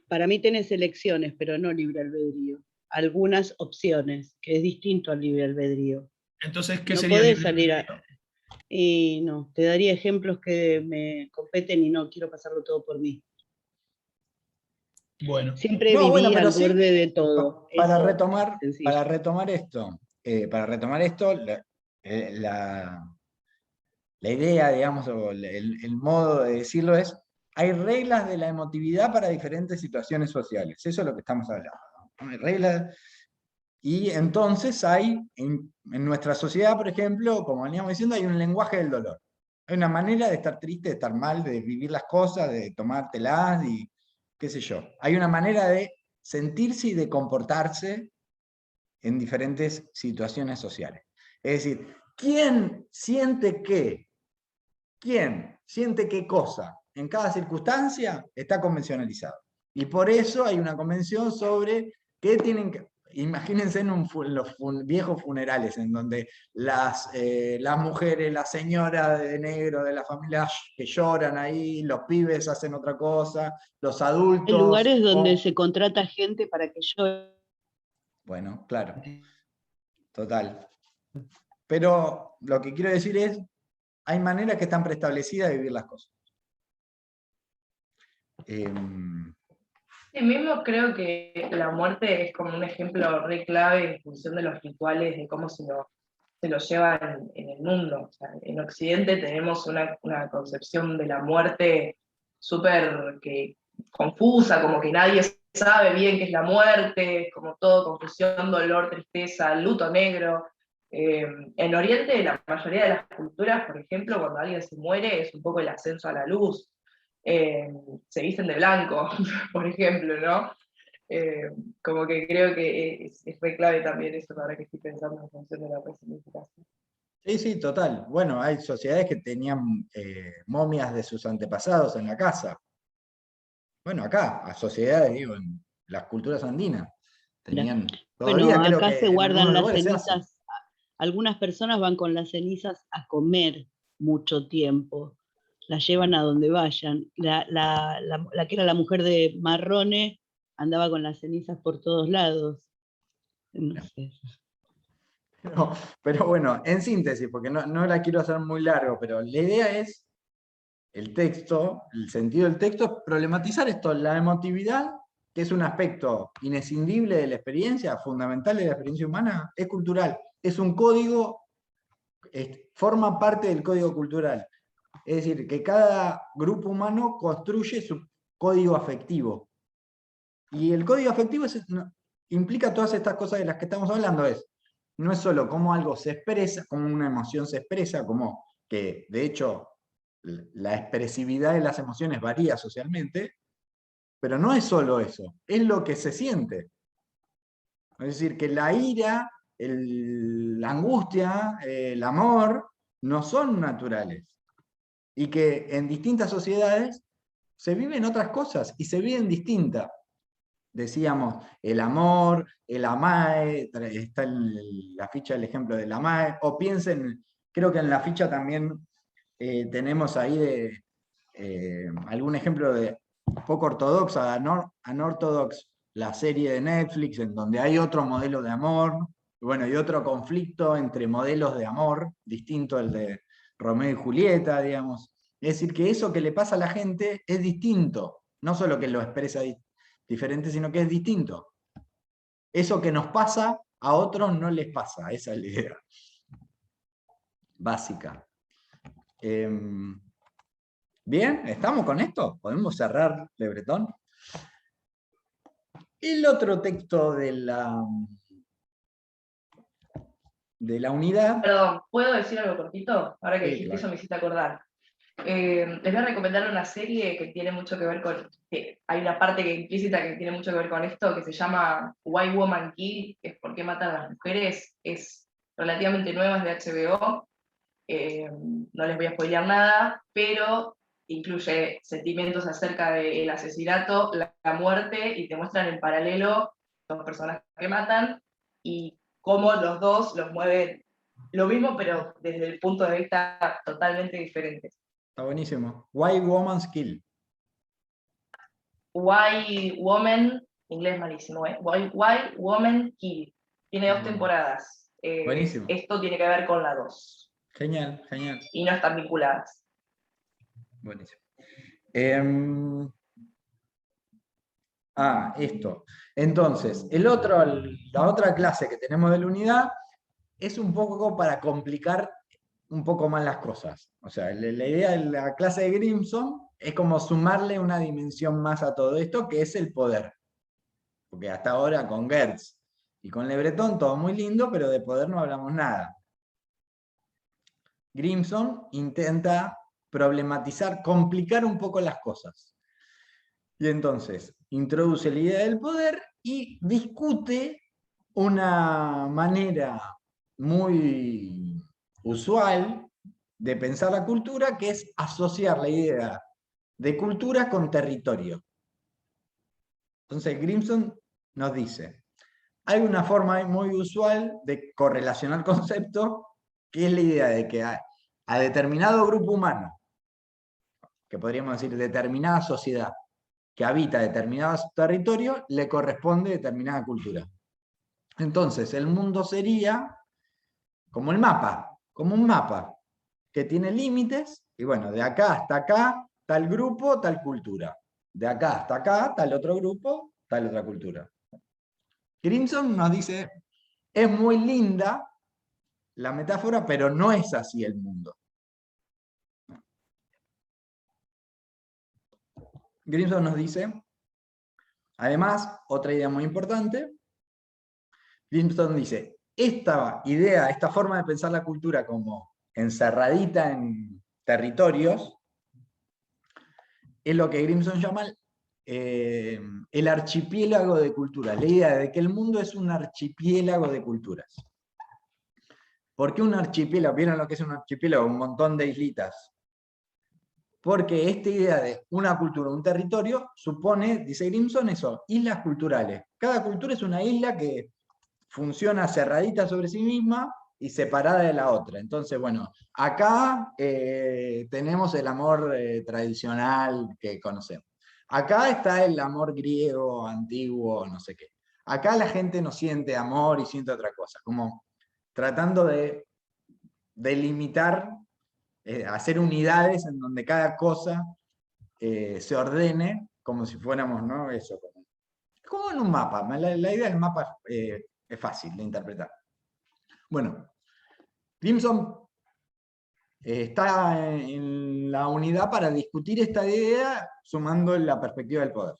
Para mí tenés elecciones, pero no libre albedrío. Algunas opciones, que es distinto al libre albedrío. Entonces, ¿qué no sería podés salir y no, te daría ejemplos que me competen y no quiero pasarlo todo por mí. Bueno. Siempre viví al borde de todo. Para retomar esto, la idea, digamos, o el modo de decirlo es, hay reglas de la emotividad para diferentes situaciones sociales. Eso es lo que estamos hablando. Hay reglas, y entonces hay, en nuestra sociedad, por ejemplo, como veníamos diciendo, hay un lenguaje del dolor. Hay una manera de estar triste, de estar mal, de vivir las cosas, de tomártelas y qué sé yo. Hay una manera de sentirse y de comportarse en diferentes situaciones sociales. Es decir, ¿quién siente qué? ¿Quién siente qué cosa? En cada circunstancia está convencionalizado. Y por eso hay una convención sobre qué tienen que... Imagínense en los viejos funerales, en donde las mujeres, las señoras de negro de la familia que lloran ahí, los pibes hacen otra cosa, los adultos... Hay lugares donde se contrata gente para que llore. Bueno, claro. Total. Pero lo que quiero decir es, hay maneras que están preestablecidas de vivir las cosas. Sí, mismo creo que la muerte es como un ejemplo re clave en función de los rituales, de cómo se lo lleva en el mundo. O sea, en Occidente tenemos una concepción de la muerte súper confusa, como que nadie sabe bien qué es la muerte, como todo confusión, dolor, tristeza, luto negro. En Oriente, la mayoría de las culturas, por ejemplo, cuando alguien se muere, es un poco el ascenso a la luz. Se visten de blanco, por ejemplo, ¿no? Como que creo que es re clave también eso, ahora que estoy pensando en función de la resignificación. Sí, sí, total. Bueno, hay sociedades que tenían momias de sus antepasados en la casa. Bueno, acá, a sociedades, digo, en las culturas andinas, tenían, todavía Bueno, creo acá que se en guardan algunos las lugares se hace. cenizas. Algunas personas van con las cenizas a comer mucho tiempo. Las llevan a donde vayan. La que era la mujer de Marrone andaba con las cenizas por todos lados. No sé. Pero bueno, en síntesis, porque no la quiero hacer muy largo, pero la idea es, el texto, el sentido del texto es problematizar esto, la emotividad, que es un aspecto inescindible de la experiencia, fundamental de la experiencia humana, es cultural, es un código, forma parte del código cultural. Es decir, que cada grupo humano construye su código afectivo. Y el código afectivo implica todas estas cosas de las que estamos hablando. No es solo cómo algo se expresa, cómo una emoción se expresa, como que de hecho la expresividad de las emociones varía socialmente, pero no es solo eso, es lo que se siente. Es decir, que la ira, la angustia, el amor, no son naturales. Y que en distintas sociedades se viven otras cosas y se viven distintas. Decíamos, el amor, el amae, está en la ficha el ejemplo del amae, o piensen, creo que en la ficha también tenemos ahí algún ejemplo de poco ortodoxa, Unorthodox, la serie de Netflix, en donde hay otro modelo de amor, bueno, y otro conflicto entre modelos de amor, distinto al de Romeo y Julieta, digamos. Es decir, que eso que le pasa a la gente es distinto, no solo que lo expresa diferente, sino que es distinto. Eso que nos pasa, a otros no les pasa, esa es la idea básica. Bien, ¿estamos con esto? ¿Podemos cerrar Le Breton? El otro texto de la unidad. Perdón, ¿puedo decir algo cortito? Ahora que Sí, dijiste claro. eso me hiciste acordar. Les voy a recomendar una serie que tiene mucho que ver con, hay una parte implícita que tiene mucho que ver con esto, que se llama Why Woman Kill, que es por qué matan a las mujeres, es relativamente nueva, es de HBO, no les voy a spoilear nada, pero incluye sentimientos acerca del asesinato, la muerte, y te muestran en paralelo dos personas que matan, y cómo los dos los mueven lo mismo, pero desde el punto de vista totalmente diferente. Está buenísimo. Why Woman's Kill. Why Woman, inglés malísimo, ¿eh? Why Woman Kill. Tiene 2 temporadas. Buenísimo. Esto tiene que ver con la 2. Genial, genial. Y no están vinculadas. Buenísimo. Esto. Entonces, la otra clase que tenemos de la unidad es un poco para complicar un poco más las cosas. O sea, la idea de la clase de Grimson es como sumarle una dimensión más a todo esto, que es el poder. Porque hasta ahora con Gertz y con Le Breton todo muy lindo, pero de poder no hablamos nada. Grimson intenta problematizar, complicar un poco las cosas. Y entonces introduce la idea del poder y discute una manera muy usual de pensar la cultura, que es asociar la idea de cultura con territorio. Entonces Grimson nos dice, hay una forma muy usual de correlacionar conceptos, que es la idea de que a determinado grupo humano, que podríamos decir determinada sociedad, que habita determinado territorio, le corresponde determinada cultura. Entonces, el mundo sería como el mapa, como un mapa, que tiene límites, y bueno, de acá hasta acá, tal grupo, tal cultura. De acá hasta acá, tal otro grupo, tal otra cultura. Grimson nos dice, es muy linda la metáfora, pero no es así el mundo. Grimson nos dice, además, otra idea muy importante, Grimson dice, esta idea, esta forma de pensar la cultura como encerradita en territorios, es lo que Grimson llama el archipiélago de culturas, la idea de que el mundo es un archipiélago de culturas. ¿Por qué un archipiélago? ¿Vieron lo que es un archipiélago? Un montón de islitas. Porque esta idea de una cultura, un territorio, supone, dice Grimson, eso, islas culturales. Cada cultura es una isla que funciona cerradita sobre sí misma y separada de la otra. Entonces, bueno, acá tenemos el amor tradicional que conocemos. Acá está el amor griego, antiguo, no sé qué. Acá la gente no siente amor y siente otra cosa, como tratando de delimitar, hacer unidades en donde cada cosa se ordene como si fuéramos, ¿no? Eso, como en un mapa. La idea del mapa es fácil de interpretar. Bueno, Grimson está en la unidad para discutir esta idea sumando la perspectiva del poder.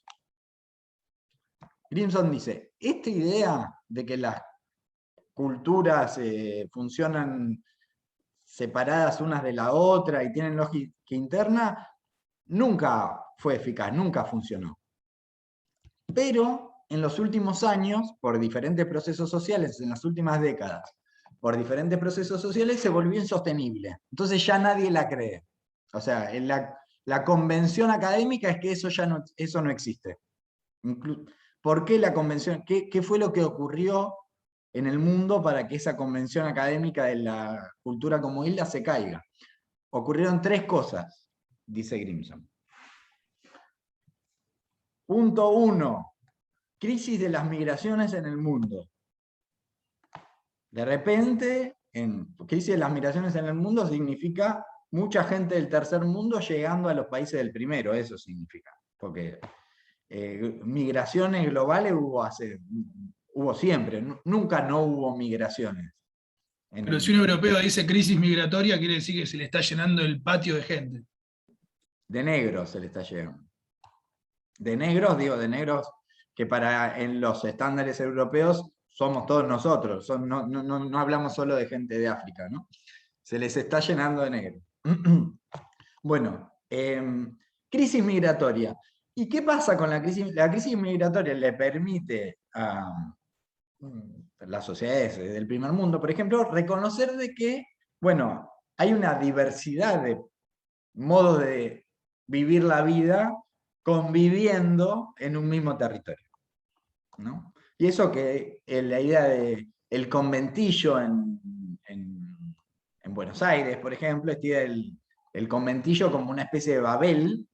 Grimson dice, esta idea de que las culturas funcionan separadas unas de la otra y tienen lógica interna, nunca fue eficaz, nunca funcionó. Pero en los últimos años, por diferentes procesos sociales, en las últimas décadas, por diferentes procesos sociales, se volvió insostenible. Entonces ya nadie la cree. O sea, la convención académica es que eso no existe. ¿Por qué la convención? ¿Qué fue lo que ocurrió en el mundo para que esa convención académica de la cultura como isla se caiga? Ocurrieron 3 cosas, dice Grimson. Punto 1. Crisis de las migraciones en el mundo. De repente, crisis de las migraciones en el mundo significa mucha gente del tercer mundo llegando a los países del primero, eso significa. Porque migraciones globales hubo siempre, nunca no hubo migraciones. Pero si un europeo dice crisis migratoria, quiere decir que se le está llenando el patio de gente. De negros se le está llegando. De negros, digo, de negros que en los estándares europeos somos todos nosotros, no hablamos solo de gente de África, ¿no? Se les está llenando de negros. Bueno, crisis migratoria. ¿Y qué pasa con la crisis? La crisis migratoria le permite a las sociedades del primer mundo, por ejemplo, reconocer de que, bueno, hay una diversidad de modos de vivir la vida conviviendo en un mismo territorio, ¿no? Y eso que la idea del conventillo en Buenos Aires, por ejemplo, esta idea el conventillo como una especie de Babel,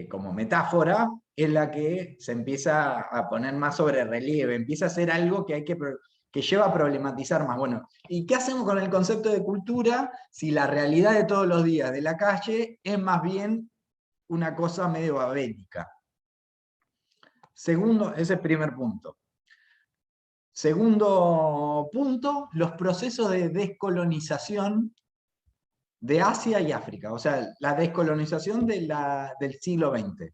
como metáfora, es la que se empieza a poner más sobre relieve, empieza a ser algo que lleva a problematizar más. Bueno, ¿y qué hacemos con el concepto de cultura si la realidad de todos los días de la calle es más bien una cosa medio babélica? Segundo, ese es el primer punto. Segundo punto, los procesos de descolonización de Asia y África, o sea, la descolonización del siglo XX.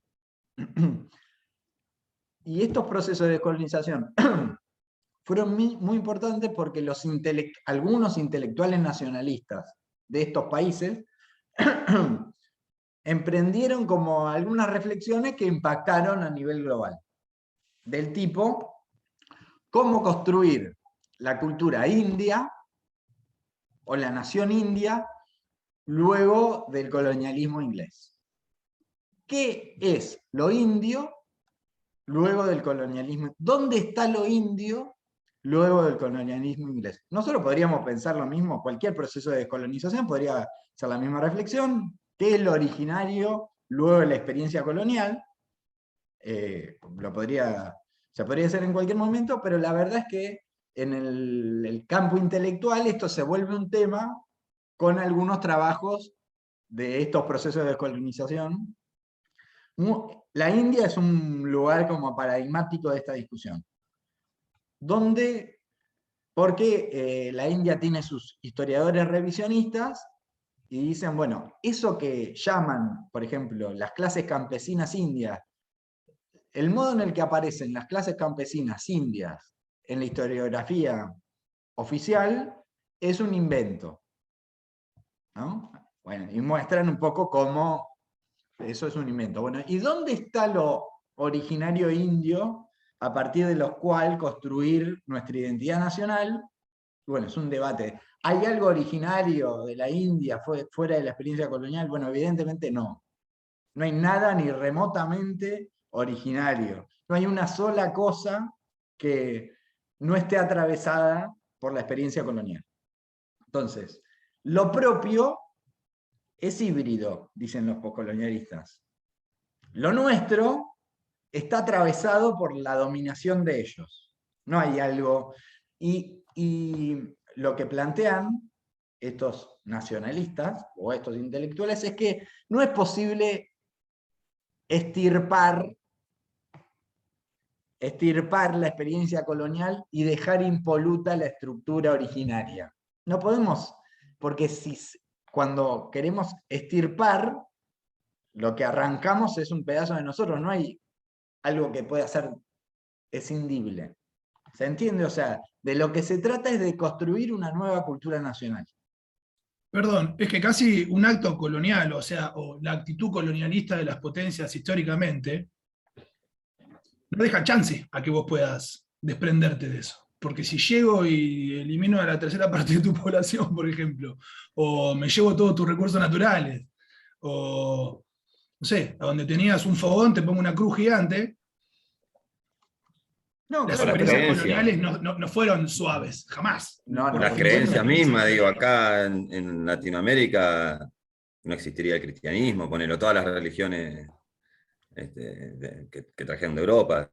Y estos procesos de descolonización fueron muy importantes porque algunos intelectuales nacionalistas de estos países emprendieron como algunas reflexiones que impactaron a nivel global. Del tipo, cómo construir la cultura india o la nación india luego del colonialismo inglés. ¿Qué es lo indio luego del colonialismo? ¿Dónde está lo indio luego del colonialismo inglés? Nosotros podríamos pensar lo mismo, cualquier proceso de descolonización podría ser la misma reflexión. ¿Qué es lo originario luego de la experiencia colonial? Se podría hacer en cualquier momento, pero la verdad es que en el campo intelectual esto se vuelve un tema con algunos trabajos de estos procesos de descolonización. La India es un lugar como paradigmático de esta discusión, porque la India tiene sus historiadores revisionistas y dicen, bueno, eso que llaman, por ejemplo, las clases campesinas indias, el modo en el que aparecen las clases campesinas indias en la historiografía oficial es un invento, ¿no? Bueno, y muestran un poco cómo eso es un invento. Bueno, ¿y dónde está lo originario indio a partir de lo cual construir nuestra identidad nacional? Bueno, es un debate. ¿Hay algo originario de la India fuera de la experiencia colonial? Bueno, evidentemente no. No hay nada ni remotamente originario. No hay una sola cosa que no esté atravesada por la experiencia colonial. Entonces, lo propio es híbrido, dicen los postcolonialistas. Lo nuestro está atravesado por la dominación de ellos. No hay algo... Y lo que plantean estos nacionalistas o estos intelectuales es que no es posible estirpar la experiencia colonial y dejar impoluta la estructura originaria. No podemos, porque cuando queremos estirpar, lo que arrancamos es un pedazo de nosotros, no hay algo que pueda ser escindible. ¿Se entiende? O sea, de lo que se trata es de construir una nueva cultura nacional. Perdón, es que casi un acto colonial, o sea, o la actitud colonialista de las potencias históricamente, no deja chance a que vos puedas desprenderte de eso. Porque si llego y elimino a la tercera parte de tu población, por ejemplo, o me llevo todos tus recursos naturales, o, no sé, a donde tenías un fogón te pongo una cruz gigante, No, las claro, experiencias creencias. coloniales no fueron suaves, jamás. No, Por Las por creencias supuesto. mismas, digo, acá en Latinoamérica no existiría el cristianismo, ponelo, todas las religiones que trajeron de Europa.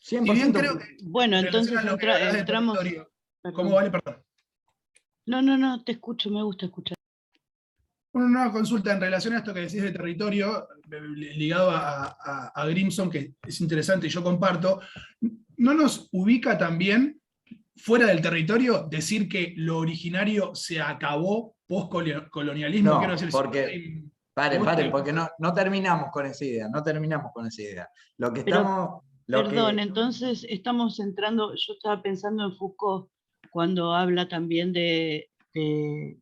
Si bien 100%. creo que Bueno, en relación entonces a lo que hablas de entramos... territorio, ¿cómo Perdón. vale? Perdón. No, te escucho, me gusta escuchar. Una consulta en relación a esto que decís de territorio, ligado a Grimson, que es interesante y yo comparto. ¿No nos ubica también fuera del territorio decir que lo originario se acabó post-colonialismo? Quiero No, decir, porque... Paren, porque no terminamos con esa idea, no terminamos con esa idea. Lo que Pero, estamos... perdón, entonces estamos entrando, yo estaba pensando en Foucault, cuando habla también de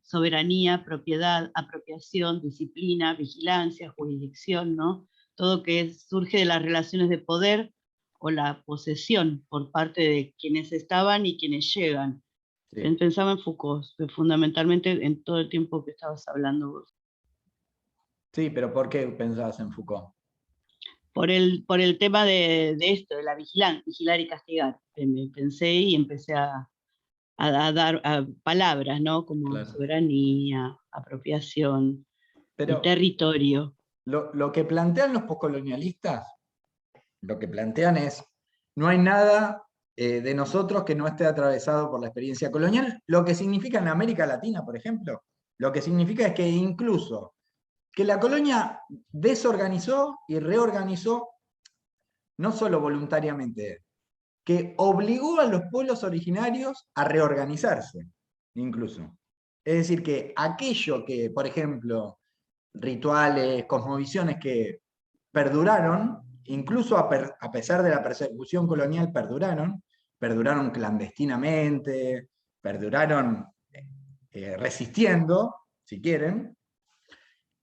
soberanía, propiedad, apropiación, disciplina, vigilancia, jurisdicción, ¿no? Todo que surge de las relaciones de poder o la posesión por parte de quienes estaban y quienes llegan. Sí. Pensaba en Foucault, fundamentalmente en todo el tiempo que estabas hablando vos. Sí, pero ¿por qué pensabas en Foucault? Por el tema de esto, de la vigilar y castigar. Me pensé y empecé a dar palabras, ¿no? Como Claro. soberanía, apropiación, Pero territorio. lo que plantean los postcolonialistas, lo que plantean es, no hay nada de nosotros que no esté atravesado por la experiencia colonial, lo que significa en América Latina, por ejemplo, lo que significa es que incluso que la colonia desorganizó y reorganizó, no solo voluntariamente, que obligó a los pueblos originarios a reorganizarse, incluso. Es decir, que aquello que, por ejemplo, rituales, cosmovisiones que perduraron, incluso a pesar de la persecución colonial, perduraron clandestinamente, perduraron resistiendo, si quieren.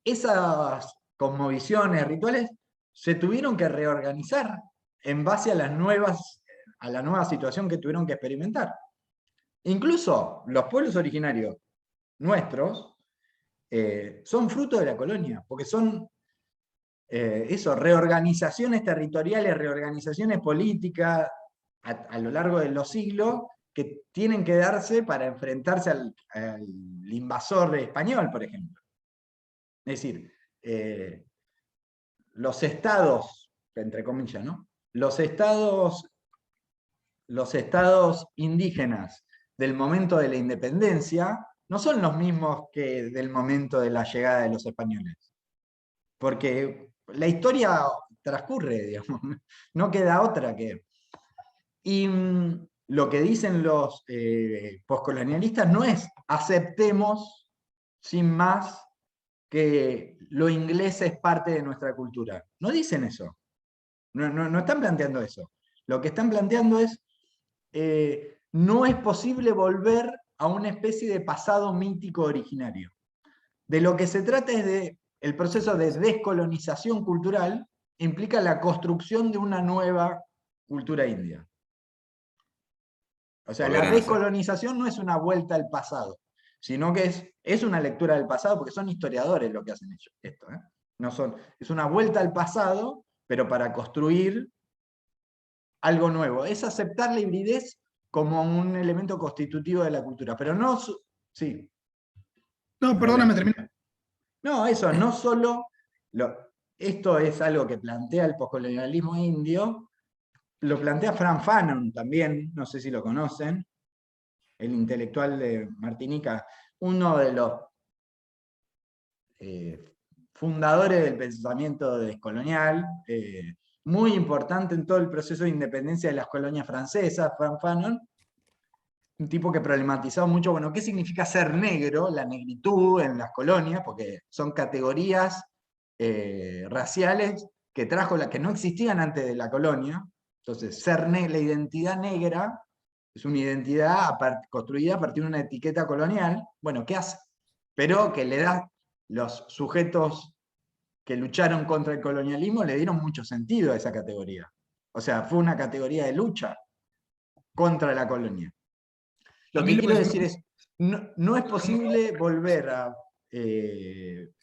Esas cosmovisiones, rituales, se tuvieron que reorganizar en base a la nueva situación que tuvieron que experimentar. Incluso los pueblos originarios nuestros son fruto de la colonia, porque son reorganizaciones territoriales, reorganizaciones políticas a lo largo de los siglos que tienen que darse para enfrentarse al invasor español, por ejemplo. Es decir, los estados, entre comillas, ¿no? Los estados indígenas del momento de la independencia no son los mismos que del momento de la llegada de los españoles. Porque la historia transcurre, digamos, no queda otra que... Y lo que dicen los postcolonialistas no es aceptemos sin más que lo inglés es parte de nuestra cultura. No dicen eso. No están planteando eso. Lo que están planteando es no es posible volver a una especie de pasado mítico originario. De lo que se trata es de el proceso de descolonización cultural implica la construcción de una nueva cultura india. O sea, la descolonización no es una vuelta al pasado, sino que es una lectura del pasado, porque son historiadores lo que hacen ellos, esto, ¿eh? Es una vuelta al pasado, pero para construir algo nuevo. Es aceptar la hibridez como un elemento constitutivo de la cultura, pero no... Sí. No, perdóname, termina. No, eso, no solo... esto es algo que plantea el poscolonialismo indio, lo plantea Frantz Fanon también, no sé si lo conocen, el intelectual de Martinica, uno de los fundadores del pensamiento descolonial, muy importante en todo el proceso de independencia de las colonias francesas, Frantz Fanon, un tipo que problematizaba mucho, bueno, ¿qué significa ser negro? La negritud en las colonias, porque son categorías raciales que que no existían antes de la colonia. Entonces, la identidad negra es una identidad construida a partir de una etiqueta colonial. Bueno, ¿qué hace? Pero que le da los sujetos que lucharon contra el colonialismo, le dieron mucho sentido a esa categoría. O sea, fue una categoría de lucha contra la colonia. Lo que quiero decir es, no es posible volver a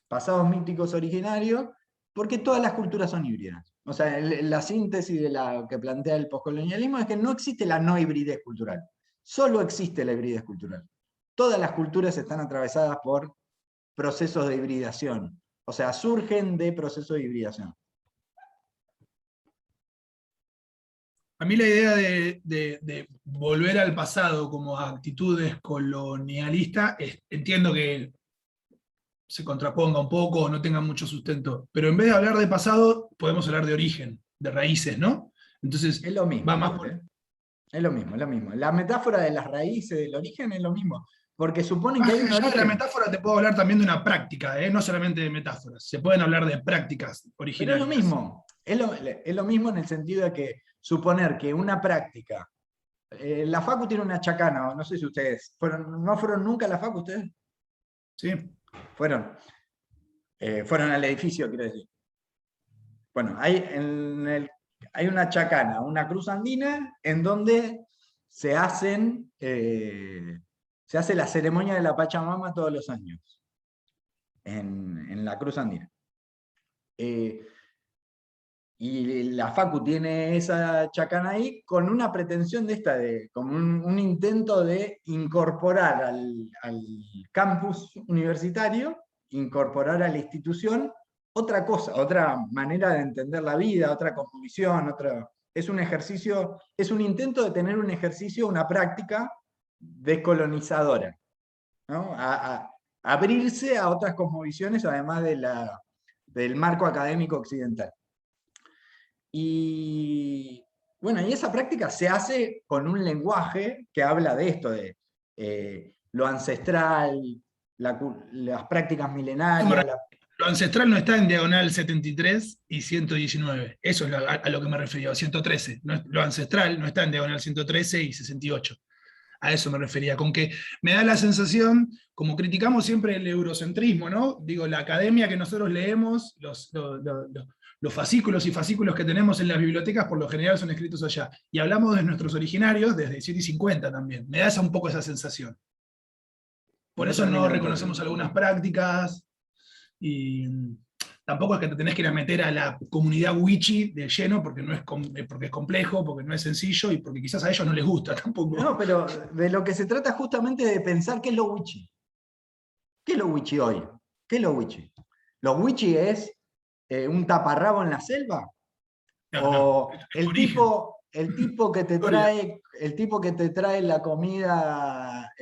pasados míticos originarios, porque todas las culturas son híbridas. O sea, la síntesis de la que plantea el poscolonialismo es que no existe la no hibridez cultural, solo existe la hibridez cultural. Todas las culturas están atravesadas por procesos de hibridación, o sea, surgen de procesos de hibridación. A mí la idea de volver al pasado como actitudes colonialistas, entiendo que se contraponga un poco o no tenga mucho sustento, pero en vez de hablar de pasado, podemos hablar de origen, de raíces, ¿no? Entonces, es lo mismo, va más por... Es lo mismo, es lo mismo. La metáfora de las raíces, del origen, es lo mismo. Porque suponen que hay un origen. De la metáfora te puedo hablar también de una práctica, no solamente de metáforas. Se pueden hablar de prácticas originarias. Pero es lo mismo. Es lo mismo en el sentido de que suponer que una práctica... la Facu tiene una chacana, no sé si ustedes... ¿No fueron nunca a la Facu ustedes? Sí. Fueron al edificio, quiero decir. Bueno, hay una chacana, una cruz andina, en donde se hace la ceremonia de la Pachamama todos los años, en la cruz andina. Y la Facu tiene esa chacana ahí con una pretensión como un intento de incorporar al campus universitario, incorporar a la institución otra cosa, otra manera de entender la vida, otra cosmovisión, es un ejercicio, es un intento de tener un ejercicio, una práctica descolonizadora, ¿no? A abrirse a otras cosmovisiones además del marco académico occidental. Y bueno, y esa práctica se hace con un lenguaje que habla de esto, de lo ancestral, las prácticas milenarias. Lo ancestral no está en diagonal 73 y 119. Eso es a lo que me refería, 113. Lo ancestral no está en diagonal 113 y 68. A eso me refería, con que me da la sensación, como criticamos siempre el eurocentrismo, ¿no? Digo, la academia que nosotros leemos, los fascículos y fascículos que tenemos en las bibliotecas por lo general son escritos allá. Y hablamos de nuestros originarios desde 750 también. Me da un poco esa sensación. Por eso no reconocemos algunas prácticas. Y tampoco es que te tenés que ir a meter a la comunidad wichi de lleno porque es complejo, porque no es sencillo y porque quizás a ellos no les gusta tampoco. No, pero de lo que se trata justamente de pensar qué es lo wichi. ¿Qué es lo wichi hoy? ¿Qué es lo wichi? ¿Lo wichi es un taparrabo en la selva? ¿O el tipo que te trae la comida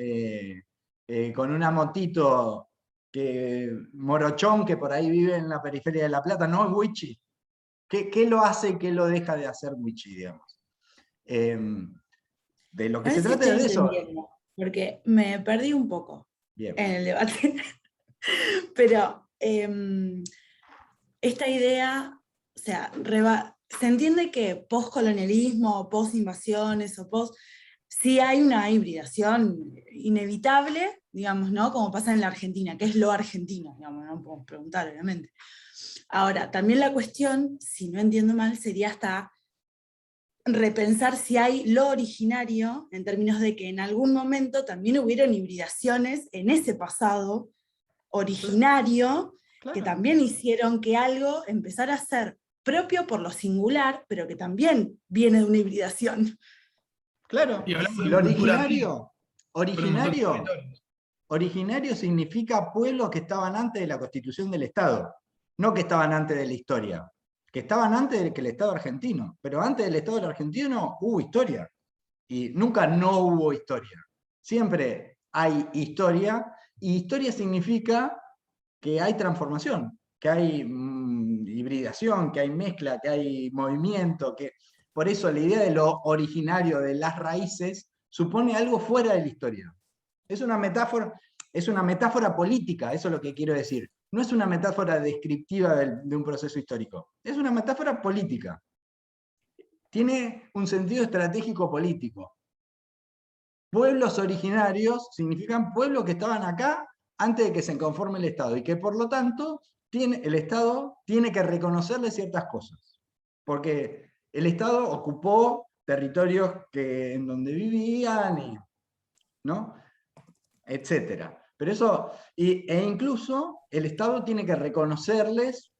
con una motito morochón que por ahí vive en la periferia de La Plata, no es wichi? ¿Qué lo hace y qué lo deja de hacer wichi, digamos? De lo que se trata es de eso. Porque me perdí un poco Bien. En el debate. Pero esta idea, o sea, se entiende que post-colonialismo, post-invasiones o sí hay una hibridación inevitable, digamos, ¿no? Como pasa en la Argentina, que es lo argentino, digamos, no podemos preguntar, obviamente. Ahora, también la cuestión, si no entiendo mal, sería hasta repensar si hay lo originario, en términos de que en algún momento también hubieron hibridaciones en ese pasado originario, Claro. que también hicieron que algo empezara a ser propio por lo singular, pero que también viene de una hibridación. Claro, Y hablamos de lo cultura originario significa pueblos que estaban antes de la constitución del Estado, no que estaban antes de la historia, que estaban antes de que el Estado argentino, pero antes del Estado argentino hubo historia, y nunca no hubo historia. Siempre hay historia, y historia significa que hay transformación, que hay hibridación, que hay mezcla, que hay movimiento, que por eso la idea de lo originario, de las raíces, supone algo fuera de la historia. Es una metáfora política, eso es lo que quiero decir. No es una metáfora descriptiva de un proceso histórico, es una metáfora política. Tiene un sentido estratégico político. Pueblos originarios significan pueblos que estaban acá antes de que se conforme el Estado, y que por lo tanto el Estado tiene que reconocerle ciertas cosas. Porque el Estado ocupó territorios en donde vivían, ¿no? Etcétera. Pero eso, e incluso el Estado tiene que reconocerles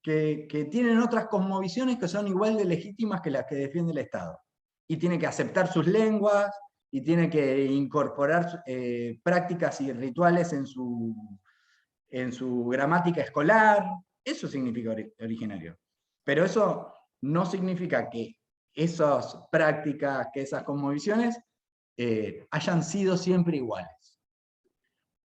que tienen otras cosmovisiones que son igual de legítimas que las que defiende el Estado. Y tiene que aceptar sus lenguas, y tiene que incorporar prácticas y rituales en su gramática escolar. Eso significa originario. Pero eso no significa que esas prácticas, que esas cosmovisiones hayan sido siempre iguales.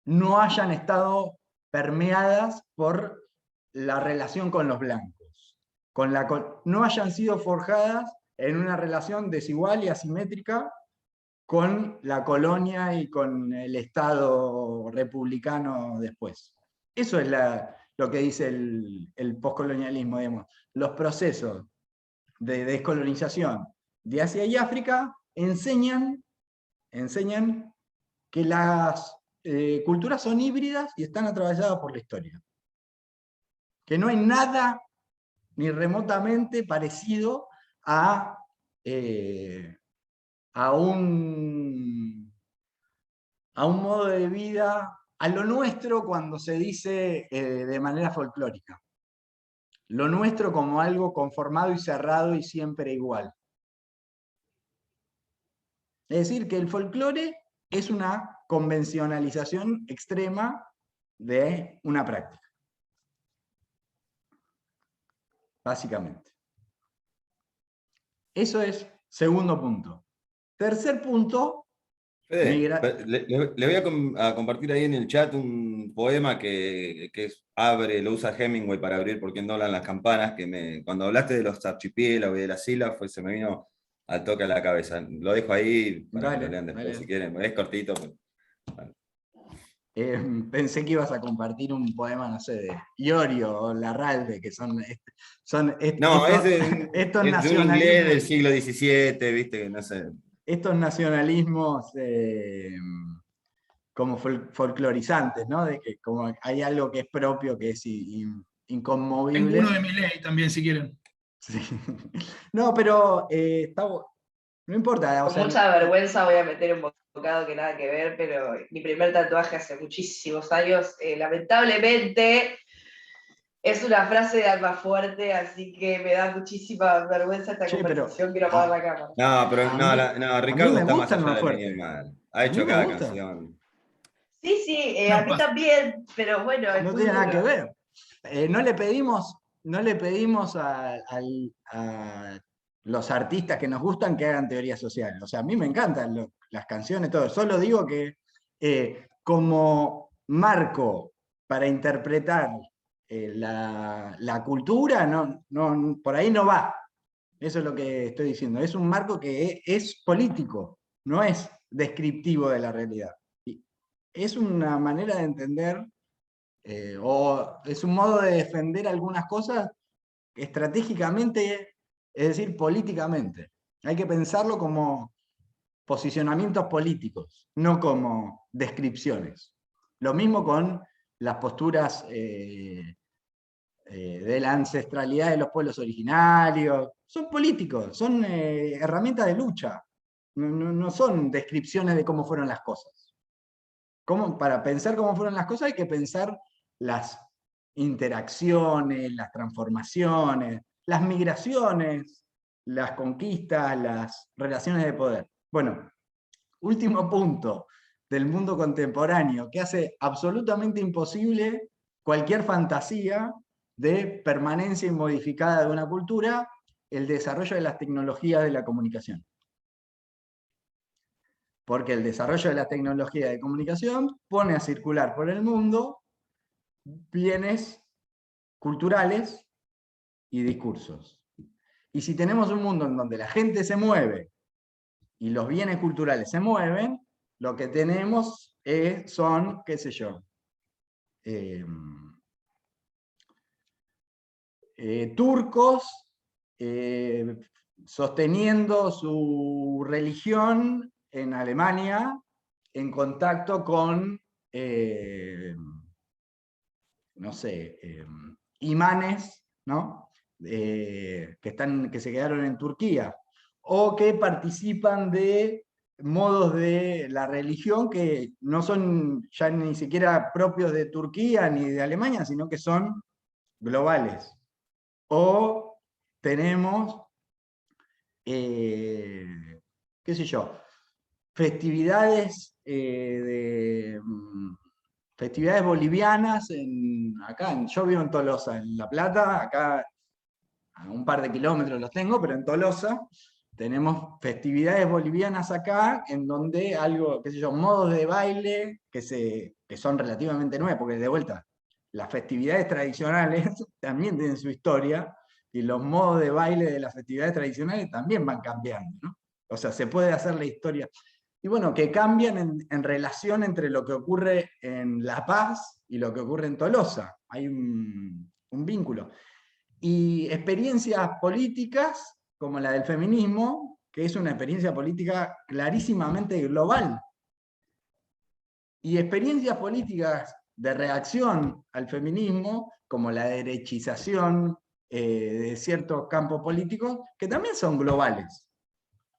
No hayan estado permeadas por la relación con los blancos. No hayan sido forjadas en una relación desigual y asimétrica con la colonia y con el Estado republicano después. Eso es lo que dice el postcolonialismo, digamos. Los procesos de descolonización de Asia y África enseñan que las culturas son híbridas y están atravesadas por la historia. Que no hay nada ni remotamente parecido a un modo de vida, a lo nuestro cuando se dice de manera folclórica. Lo nuestro como algo conformado y cerrado y siempre igual. Es decir, que el folclore es una convencionalización extrema de una práctica. Básicamente. Eso es segundo punto. Tercer punto. Fede, le voy a compartir ahí en el chat un poema que lo usa Hemingway para abrir Por quién doblan las campanas, cuando hablaste de los archipiélagos y de las islas, se me vino al toque a la cabeza. Lo dejo ahí para que lo lean después si quieren. Es cortito. Pero, bueno. Pensé que ibas a compartir un poema, no sé, de Iorio o Larralde, que son no, estos es de un inglés del siglo XVII, viste, no sé. Estos nacionalismos como folclorizantes, ¿no? De que como hay algo que es propio, que es inconmovible. Tengo uno de Milei también, si quieren. Sí. No, pero no importa. Con mucha vergüenza voy a meter un bocado que nada que ver, pero mi primer tatuaje hace muchísimos años, lamentablemente, es una frase de Almafuerte, así que me da muchísima vergüenza esta conversación, quiero apagar la cámara. No, pero Ricardo está más allá del bien y el mal. Ha hecho cada canción. Sí, a mí también, pero bueno. No tiene nada que ver. No le pedimos a los artistas que nos gustan que hagan teoría social. O sea, a mí me encantan las canciones, todo. Solo digo que como marco para interpretar la cultura, por ahí no va. Eso es lo que estoy diciendo. Es un marco que es político, no es descriptivo de la realidad. Es una manera de entender, o es un modo de defender algunas cosas estratégicamente, es decir, políticamente. Hay que pensarlo como posicionamientos políticos, no como descripciones. Lo mismo con las posturas de la ancestralidad de los pueblos originarios. Son políticos, son herramientas de lucha, no son descripciones de cómo fueron las cosas. Para pensar cómo fueron las cosas hay que pensar las interacciones, las transformaciones, las migraciones, las conquistas, las relaciones de poder. Bueno, último punto del mundo contemporáneo, que hace absolutamente imposible cualquier fantasía de permanencia inmodificada de una cultura, el desarrollo de las tecnologías de la comunicación. Porque el desarrollo de las tecnologías de comunicación pone a circular por el mundo bienes culturales y discursos. Y si tenemos un mundo en donde la gente se mueve y los bienes culturales se mueven, lo que tenemos son, qué sé yo, turcos sosteniendo su religión en Alemania en contacto con, no sé, imanes, ¿no? Que se quedaron en Turquía, o que participan de modos de la religión que no son ya ni siquiera propios de Turquía ni de Alemania, sino que son globales. O tenemos, qué sé yo, festividades festividades bolivianas yo vivo en Tolosa, en La Plata, acá a un par de kilómetros los tengo, pero en Tolosa tenemos festividades bolivianas acá, en donde algo, qué sé yo, modos de baile que son relativamente nuevos, porque de vuelta, las festividades tradicionales también tienen su historia, y los modos de baile de las festividades tradicionales también van cambiando, ¿no? O sea, se puede hacer la historia. Y bueno, que cambian en relación entre lo que ocurre en La Paz y lo que ocurre en Tolosa. Hay un vínculo. Y experiencias políticas, como la del feminismo, que es una experiencia política clarísimamente global. Y experiencias políticas de reacción al feminismo, como la derechización de ciertos campos políticos, que también son globales.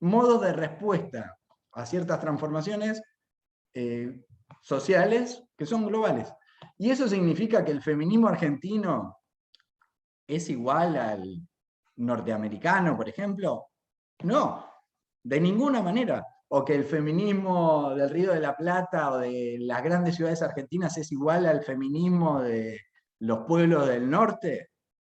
Modos de respuesta a ciertas transformaciones sociales que son globales. Y eso significa que el feminismo argentino es igual al norteamericano, por ejemplo. No, de ninguna manera. O que el feminismo del Río de la Plata o de las grandes ciudades argentinas es igual al feminismo de los pueblos del norte,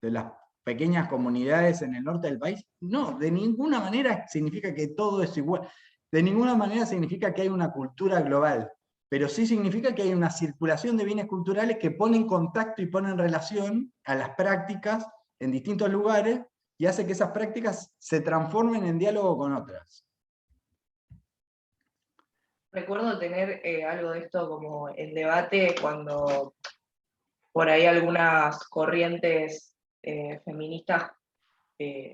de las pequeñas comunidades en el norte del país. No, de ninguna manera significa que todo es igual. De ninguna manera significa que hay una cultura global, pero sí significa que hay una circulación de bienes culturales que pone en contacto y pone en relación a las prácticas en distintos lugares y hace que esas prácticas se transformen en diálogo con otras. Recuerdo tener algo de esto como en debate cuando por ahí algunas corrientes feministas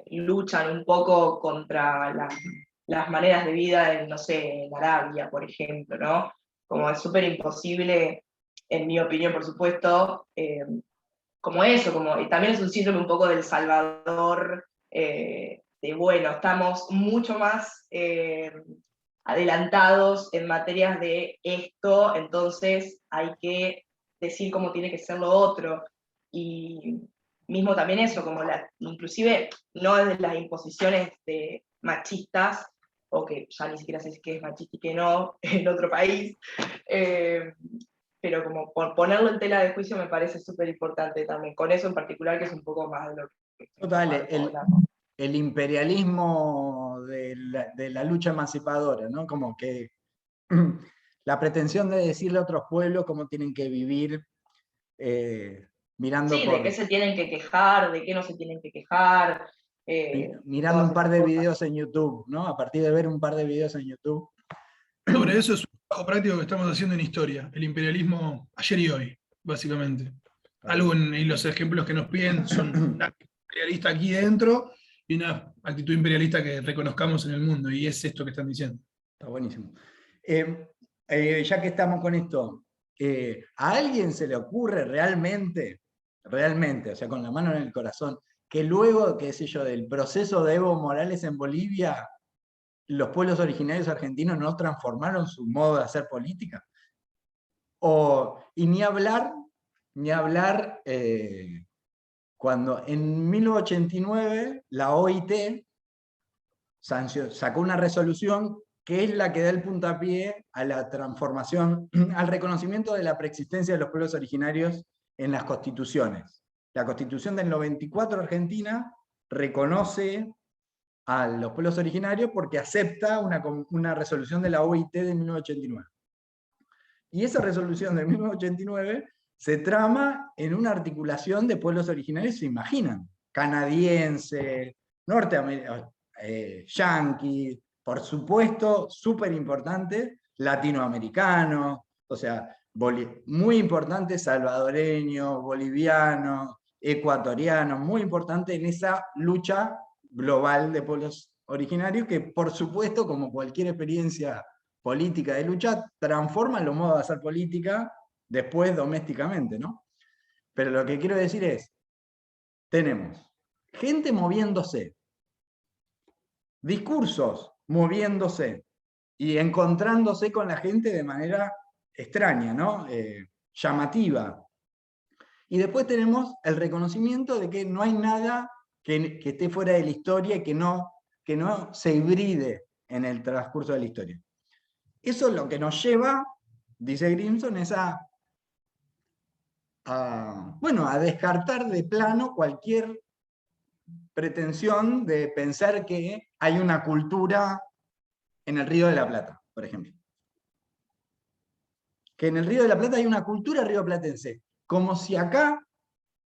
luchan un poco contra las maneras de vida en, no sé, en Arabia, por ejemplo, ¿no? Como es súper imposible, en mi opinión, por supuesto, como eso, y también es un síndrome un poco del Salvador, de bueno, estamos mucho más adelantados en materias de esto, entonces hay que decir cómo tiene que ser lo otro. Y mismo también eso, inclusive no desde las imposiciones machistas, o que ya ni siquiera sé qué es machista y qué no en otro país, pero como ponerlo en tela de juicio me parece súper importante también, con eso en particular, que es un poco más de lo que... Total, el imperialismo de la lucha emancipadora, ¿no? Como que la pretensión de decirle a otros pueblos cómo tienen que vivir, mirando sí, de qué se tienen que quejar, de qué no se tienen que quejar. Mirando un par de videos en YouTube, ¿no? A partir de ver un par de videos en YouTube. Sobre eso es un trabajo práctico que estamos haciendo en historia, el imperialismo ayer y hoy, básicamente. Algo en los ejemplos que nos piden son una actitud imperialista aquí dentro y una actitud imperialista que reconozcamos en el mundo, y es esto que están diciendo. Está buenísimo. Ya que estamos con esto, ¿a alguien se le ocurre realmente realmente, o sea, con la mano en el corazón, que luego, qué sé yo, del proceso de Evo Morales en Bolivia, los pueblos originarios argentinos no transformaron su modo de hacer política? Y ni hablar cuando en 1989 la OIT sacó una resolución que es la que da el puntapié a la transformación, al reconocimiento de la preexistencia de los pueblos originarios en las constituciones. La Constitución del 94 argentina reconoce a los pueblos originarios porque acepta una resolución de la OIT de 1989. Y esa resolución de 1989 se trama en una articulación de pueblos originarios, se imaginan, canadiense, norteamericano, yanqui, por supuesto, súper importante, latinoamericano, o sea, muy importante salvadoreño, boliviano, ecuatoriano, muy importante en esa lucha global de pueblos originarios que, por supuesto, como cualquier experiencia política de lucha, transforma los modos de hacer política después domésticamente, ¿no? Pero lo que quiero decir es, tenemos gente moviéndose, discursos moviéndose y encontrándose con la gente de manera extraña, ¿no? Llamativa. Y después tenemos el reconocimiento de que no hay nada que esté fuera de la historia y que no se hibride en el transcurso de la historia. Eso es lo que nos lleva, dice Grimson, es a descartar de plano cualquier pretensión de pensar que hay una cultura en el Río de la Plata, por ejemplo. Que en el Río de la Plata hay una cultura rioplatense, como si acá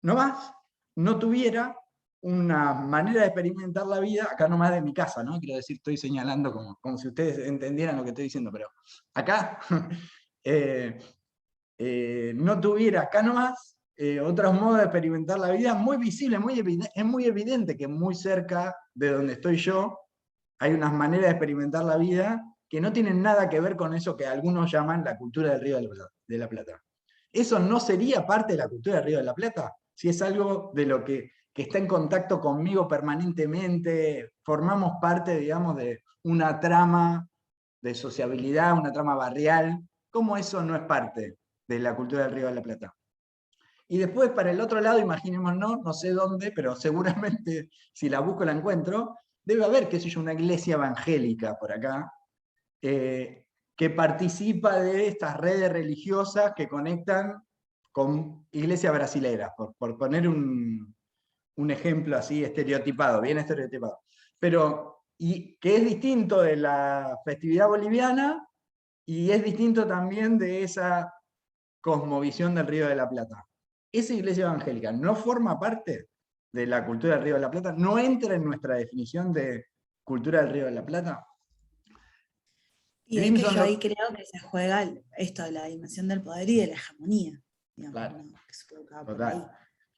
nomás no tuviera una manera de experimentar la vida, acá nomás de mi casa, ¿no? Quiero decir, estoy señalando como si ustedes entendieran lo que estoy diciendo, pero acá no tuviera acá nomás otros modos de experimentar la vida muy visibles, es muy evidente que muy cerca de donde estoy yo hay unas maneras de experimentar la vida que no tienen nada que ver con eso que algunos llaman la cultura del Río de la Plata. ¿Eso no sería parte de la cultura del Río de la Plata? Si es algo de lo que está en contacto conmigo permanentemente, formamos parte, digamos, de una trama de sociabilidad, una trama barrial, ¿cómo eso no es parte de la cultura del Río de la Plata? Y después, para el otro lado, imaginémonos, no sé dónde, pero seguramente si la busco la encuentro, debe haber, qué sé yo, una iglesia evangélica por acá, que participa de estas redes religiosas que conectan con iglesias brasileras, por poner un ejemplo así estereotipado, bien estereotipado. Pero, y que es distinto de la festividad boliviana, y es distinto también de esa cosmovisión del Río de la Plata. Esa iglesia evangélica no forma parte de la cultura del Río de la Plata, no entra en nuestra definición de cultura del Río de la Plata. Y es que yo ahí creo que se juega esto de la dimensión del poder y de la hegemonía. Digamos, claro. ¿no? Que supongo que va por ahí.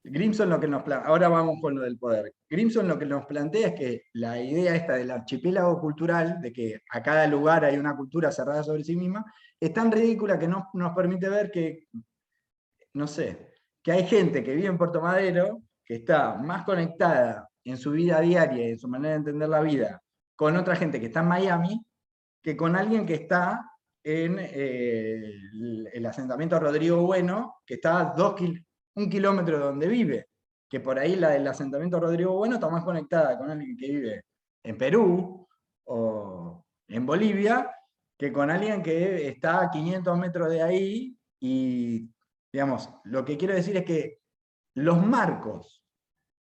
Grimson lo que nos plantea, ahora vamos con lo del poder. Grimson lo que nos plantea es que la idea esta del archipiélago cultural, de que a cada lugar hay una cultura cerrada sobre sí misma, es tan ridícula que no nos permite ver que, no sé, que hay gente que vive en Puerto Madero, que está más conectada en su vida diaria y en su manera de entender la vida con otra gente que está en Miami, que con alguien que está en el asentamiento Rodrigo Bueno, que está a 1 kilómetro de donde vive, que por ahí la del asentamiento Rodrigo Bueno está más conectada con alguien que vive en Perú o en Bolivia, que con alguien que está a 500 metros de ahí. Y, digamos, lo que quiero decir es que los marcos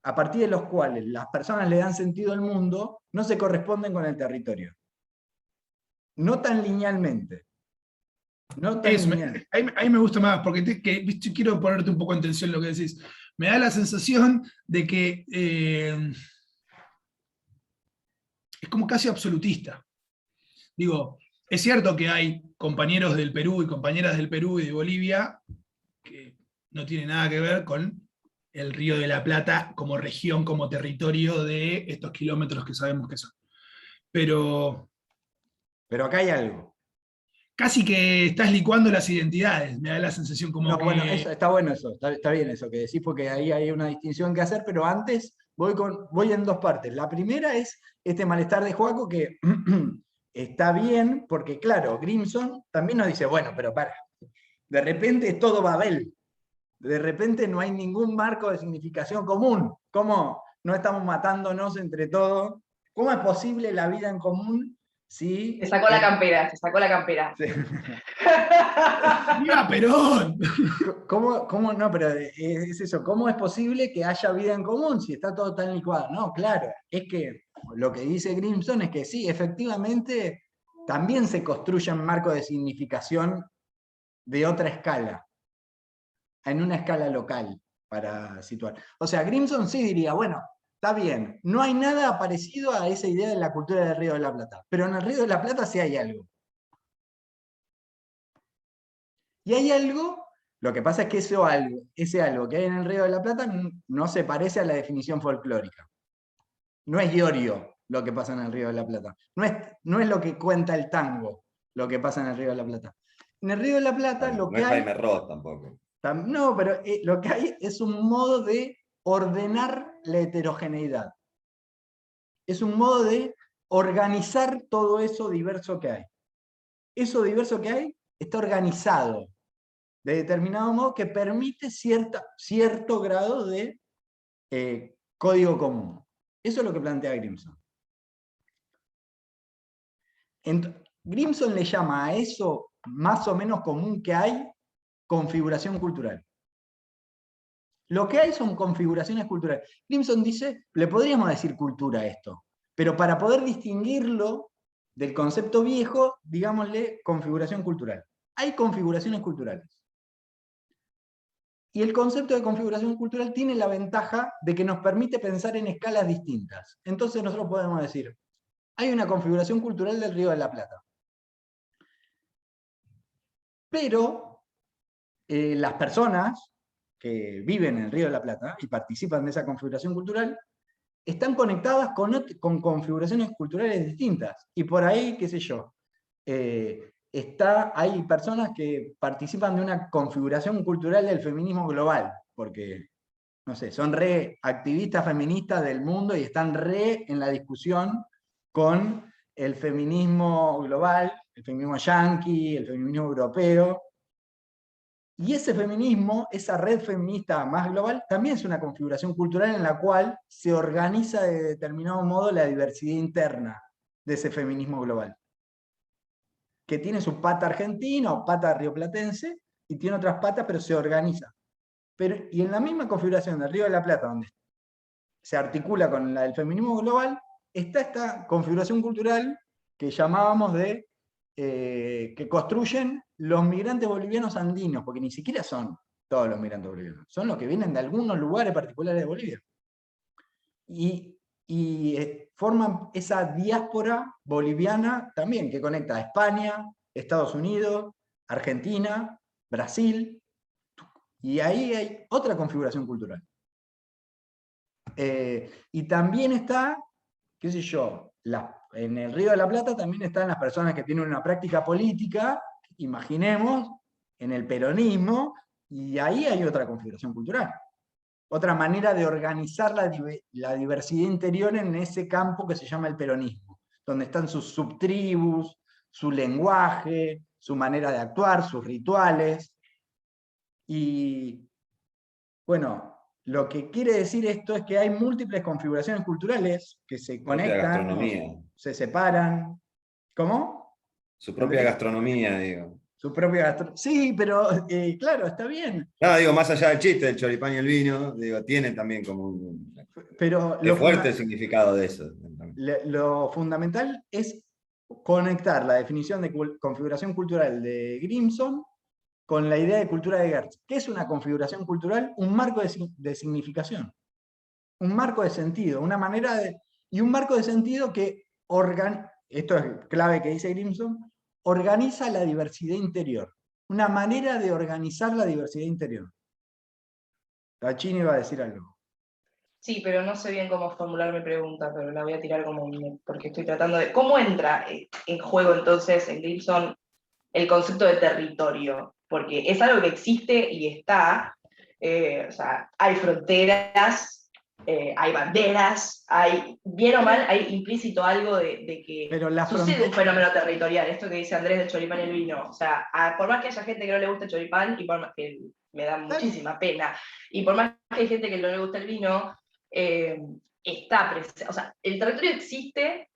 a partir de los cuales las personas le dan sentido al mundo no se corresponden con el territorio. No tan linealmente. No tan linealmente. Ahí me gusta más, porque quiero ponerte un poco en tensión lo que decís. Me da la sensación de que es como casi absolutista. Digo, es cierto que hay compañeros del Perú y compañeras del Perú y de Bolivia que no tienen nada que ver con el Río de la Plata como región, como territorio de estos kilómetros que sabemos que son. Pero acá hay algo. casi que estás licuando las identidades, me da la sensación como No, que... bueno, está bueno eso, está bien eso que decís, porque ahí hay una distinción que hacer, pero antes voy en dos partes. La primera es este malestar de Joaco que está bien, porque claro, Grimson también nos dice, bueno, pero de repente es todo Babel, de repente no hay ningún marco de significación común. ¿Cómo no estamos matándonos entre todos? ¿Cómo es posible la vida en común si... Se sacó la campera, se sacó la campera. Sí. ¡Viva Perón! ¿Cómo no? Pero es eso, ¿cómo es posible que haya vida en común si está todo tan licuado? No, claro, es que lo que dice Grimson es que sí, efectivamente, también se construyen marcos de significación de otra escala, en una escala local, para situar. O sea, Grimson sí diría, bueno, está bien, no hay nada parecido a esa idea de la cultura del Río de la Plata, pero en el Río de la Plata sí hay algo. Y hay algo, lo que pasa es que ese algo que hay en el Río de la Plata no se parece a la definición folclórica. No es Iorio lo que pasa en el Río de la Plata. No es lo que cuenta el tango lo que pasa en el Río de la Plata. En el Río de la Plata lo No que es hay... Jaime Ross tampoco. No, pero lo que hay es un modo de ordenar la heterogeneidad. Es un modo de organizar todo eso diverso que hay. Eso diverso que hay está organizado de determinado modo que permite cierto grado de código común. Eso es lo que plantea Grimson. Grimson le llama a eso más o menos común que hay configuración cultural. Lo que hay son configuraciones culturales. Grimson dice, le podríamos decir cultura a esto, pero para poder distinguirlo del concepto viejo, digámosle configuración cultural. Hay configuraciones culturales. Y el concepto de configuración cultural tiene la ventaja de que nos permite pensar en escalas distintas. Entonces nosotros podemos decir, hay una configuración cultural del Río de la Plata. Pero las personas que viven en el Río de la Plata y participan de esa configuración cultural están conectadas con configuraciones culturales distintas. Y por ahí, qué sé yo, hay personas que participan de una configuración cultural del feminismo global, porque, no sé, son re activistas feministas del mundo y están re en la discusión con el feminismo global, el feminismo yanqui, el feminismo europeo. Y ese feminismo, esa red feminista más global, también es una configuración cultural en la cual se organiza de determinado modo la diversidad interna de ese feminismo global, que tiene su pata argentina o pata rioplatense, y tiene otras patas, pero se organiza. Y en la misma configuración del Río de la Plata, donde se articula con la del feminismo global, está esta configuración cultural que llamábamos que construyen los migrantes bolivianos andinos, porque ni siquiera son todos los migrantes bolivianos, son los que vienen de algunos lugares particulares de Bolivia. Y forman esa diáspora boliviana también, que conecta a España, Estados Unidos, Argentina, Brasil, y ahí hay otra configuración cultural. Y también está, qué sé yo, en el Río de la Plata también están las personas que tienen una práctica política, imaginemos, en el peronismo, y ahí hay otra configuración cultural. Otra manera de organizar la diversidad interior en ese campo que se llama el peronismo, donde están sus subtribus, su lenguaje, su manera de actuar, sus rituales. Y bueno, lo que quiere decir esto es que hay múltiples configuraciones culturales que se conectan, se separan. ¿Cómo? Su propia gastronomía, digo. Su propia gastronomía. Sí, pero claro, está bien. No, digo, más allá del chiste, del choripán y el vino, digo, tiene también como un fuerte significado de eso. Lo fundamental es conectar la definición de configuración cultural de Grimson con la idea de cultura de Gertz. ¿Qué es una configuración cultural? Un marco de significación, un marco de sentido, una manera y un marco de sentido que esto es clave que dice Grimson, organiza la diversidad interior, una manera de organizar la diversidad interior. Tachini iba a decir algo. Sí, pero no sé bien cómo formular mi pregunta, pero la voy a tirar porque estoy tratando de... ¿Cómo entra en juego entonces en Grimson el concepto de territorio, porque es algo que existe y está, o sea, hay fronteras, hay banderas, hay, bien o mal, hay implícito algo de que pero la sucede un frontera... fenómeno territorial, esto que dice Andrés del choripán y el vino, o sea, por más que haya gente que no le gusta el choripán, y por más que me da muchísima pena, y por más que hay gente que no le gusta el vino, está presente, o sea, el territorio existe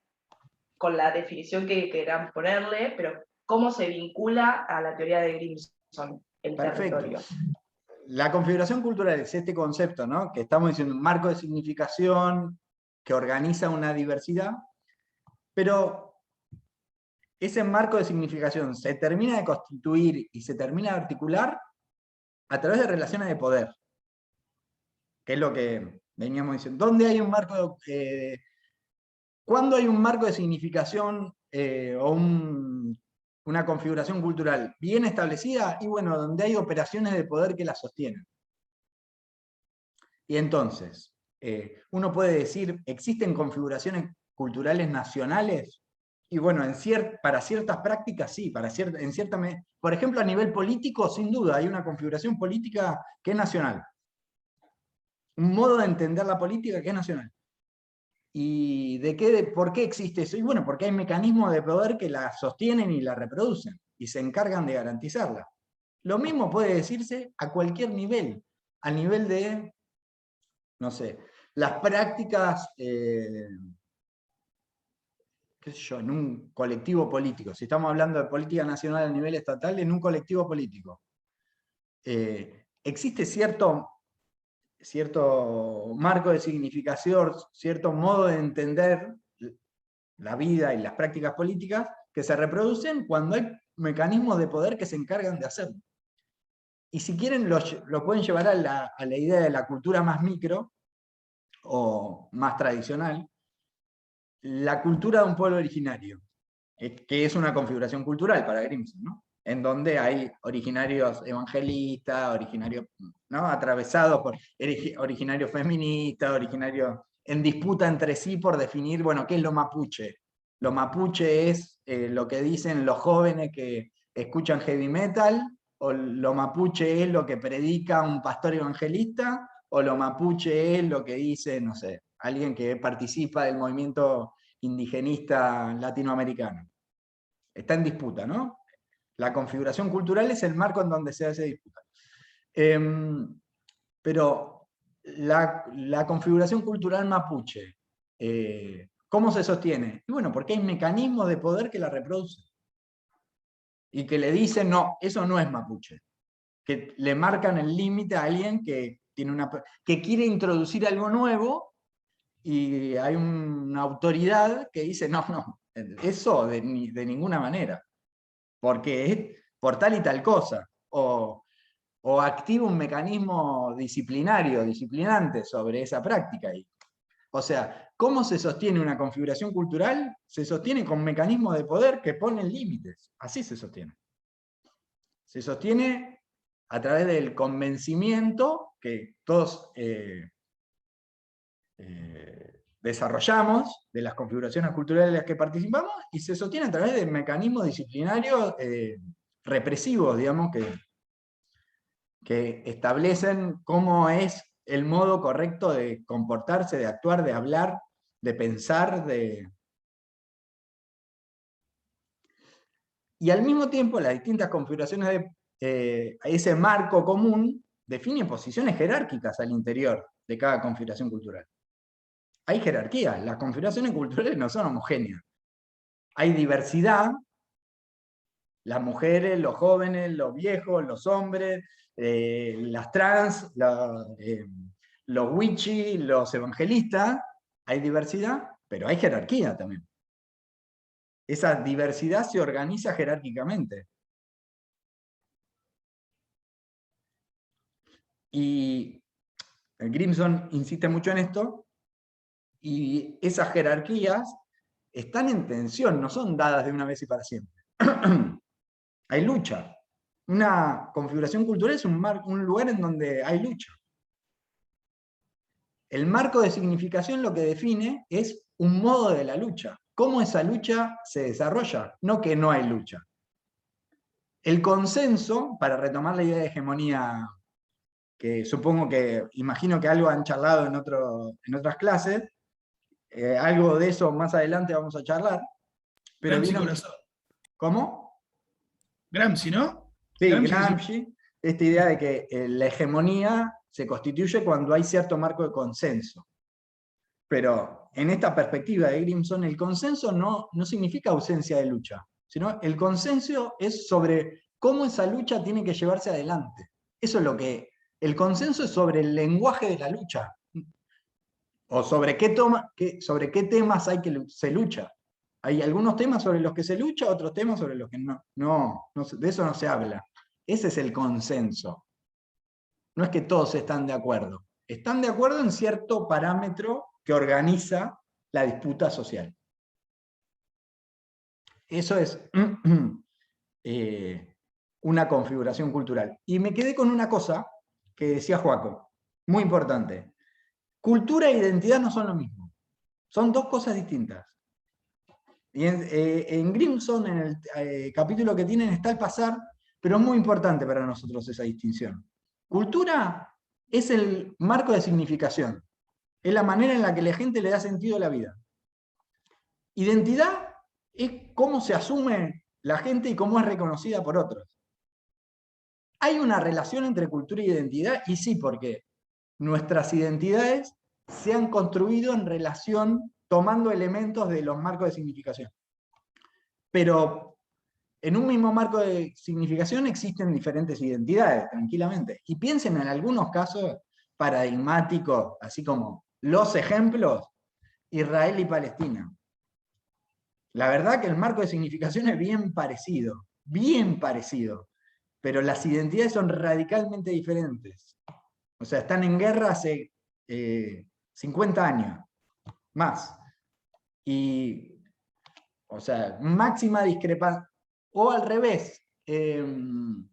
con la definición que queramos ponerle, pero cómo se vincula a la teoría de Grimson, el Perfecto. territorio. La configuración cultural es este concepto, ¿no? Que estamos diciendo, un marco de significación que organiza una diversidad, pero ese marco de significación se termina de constituir y se termina de articular a través de relaciones de poder, que es lo que veníamos diciendo. ¿Dónde hay un marco ¿cuándo hay un marco de significación o una configuración cultural bien establecida? Y bueno, donde hay operaciones de poder que la sostienen. Y entonces, uno puede decir, ¿existen configuraciones culturales nacionales? Y bueno, para ciertas prácticas sí, por ejemplo, a nivel político, sin duda, hay una configuración política que es nacional. Un modo de entender la política que es nacional. ¿Y por qué existe eso? Y bueno, porque hay mecanismos de poder que la sostienen y la reproducen, y se encargan de garantizarla. Lo mismo puede decirse a cualquier nivel, a nivel de, no sé, las prácticas, qué sé yo, en un colectivo político. Si estamos hablando de política nacional a nivel estatal, en un colectivo político. Existe cierto marco de significación, cierto modo de entender la vida y las prácticas políticas que se reproducen cuando hay mecanismos de poder que se encargan de hacerlo. Y si quieren lo pueden llevar a la idea de la cultura más micro o más tradicional, la cultura de un pueblo originario, que es una configuración cultural para Grimson, ¿no? En donde hay originarios evangelistas, originarios, ¿no?, atravesados por originarios feministas, originarios en disputa entre sí por definir, bueno, ¿qué es lo mapuche? Lo mapuche es lo que dicen los jóvenes que escuchan heavy metal, o lo mapuche es lo que predica un pastor evangelista, o lo mapuche es lo que dice, no sé, alguien que participa del movimiento indigenista latinoamericano. Está en disputa, ¿no? La configuración cultural es el marco en donde se hace disputa. Pero la configuración cultural mapuche, ¿cómo se sostiene? Y bueno, porque hay mecanismos de poder que la reproducen. Y que le dicen, no, eso no es mapuche. Que le marcan el límite a alguien que quiere introducir algo nuevo, y hay una autoridad que dice, no, eso de ninguna manera, porque es por tal y tal cosa, o activa un mecanismo disciplinante sobre esa práctica. O sea, ¿cómo se sostiene una configuración cultural? Se sostiene con mecanismos de poder que ponen límites, así se sostiene. Se sostiene a través del convencimiento que todos desarrollamos de las configuraciones culturales en las que participamos, y se sostiene a través de mecanismos disciplinarios represivos, digamos, que establecen cómo es el modo correcto de comportarse, de actuar, de hablar, de pensar, y al mismo tiempo las distintas configuraciones de ese marco común definen posiciones jerárquicas al interior de cada configuración cultural. Hay jerarquía, las configuraciones culturales no son homogéneas. Hay diversidad, las mujeres, los jóvenes, los viejos, los hombres, las trans, los wichí, los evangelistas, hay diversidad, pero hay jerarquía también. Esa diversidad se organiza jerárquicamente. Y Grimson insiste mucho en esto, y esas jerarquías están en tensión, no son dadas de una vez y para siempre. Hay lucha. Una configuración cultural es un lugar en donde hay lucha. El marco de significación lo que define es un modo de la lucha. Cómo esa lucha se desarrolla, no que no hay lucha. El consenso, para retomar la idea de hegemonía, que supongo que, imagino que algo han charlado en otras clases, algo de eso más adelante vamos a charlar. Pero Gramsci, vieron, corazón. ¿cómo? Gramsci, ¿no? Sí, Gramsci. esta idea de que la hegemonía se constituye cuando hay cierto marco de consenso. Pero en esta perspectiva de Grimson, el consenso no significa ausencia de lucha, sino el consenso es sobre cómo esa lucha tiene que llevarse adelante. Eso es lo que... El consenso es sobre el lenguaje de la lucha, o sobre qué temas hay que se lucha. Hay algunos temas sobre los que se lucha, otros temas sobre los que no, de eso no se habla. Ese es el consenso. No es que todos están de acuerdo. Están de acuerdo en cierto parámetro que organiza la disputa social. Eso es una configuración cultural. Y me quedé con una cosa que decía Joaco, muy importante. Cultura e identidad no son lo mismo. Son dos cosas distintas. Y en Grimson, en el capítulo que tienen, está el pasar, pero es muy importante para nosotros esa distinción. Cultura es el marco de significación. Es la manera en la que la gente le da sentido a la vida. Identidad es cómo se asume la gente y cómo es reconocida por otros. ¿Hay una relación entre cultura e identidad? Y sí, porque nuestras identidades se han construido en relación, tomando elementos de los marcos de significación. Pero en un mismo marco de significación existen diferentes identidades, tranquilamente. Y piensen en algunos casos paradigmáticos, así como los ejemplos, Israel y Palestina. La verdad que el marco de significación es bien parecido, pero las identidades son radicalmente diferentes. O sea, están en guerra hace 50 años, más. Y, o sea, máxima discrepancia. O al revés, en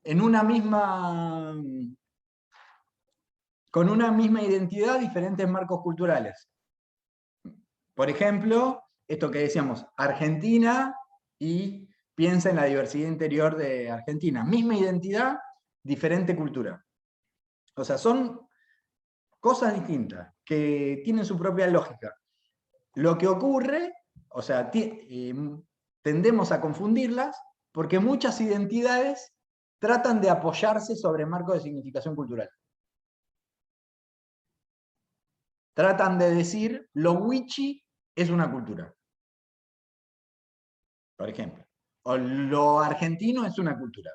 una misma... con una misma identidad, diferentes marcos culturales. Por ejemplo, esto que decíamos, Argentina, y piensa en la diversidad interior de Argentina. Misma identidad, diferente cultura. O sea, son cosas distintas, que tienen su propia lógica. Lo que ocurre, o sea, tendemos a confundirlas, porque muchas identidades tratan de apoyarse sobre marcos de significación cultural. Tratan de decir, lo wichi es una cultura, por ejemplo. O lo argentino es una cultura.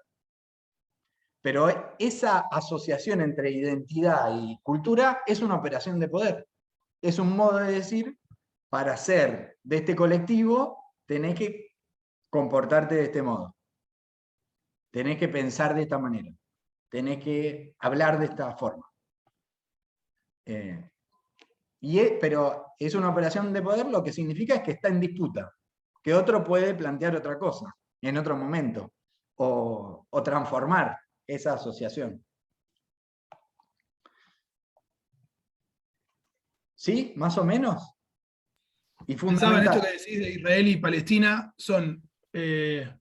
Pero esa asociación entre identidad y cultura es una operación de poder. Es un modo de decir, para ser de este colectivo, tenés que comportarte de este modo. Tenés que pensar de esta manera. Tenés que hablar de esta forma. Pero es una operación de poder, lo que significa es que está en disputa, que otro puede plantear otra cosa en otro momento, o transformar esa asociación. ¿Sí? ¿Más o menos? Y Pensaba en esto fundamental. que decís de Israel y Palestina, son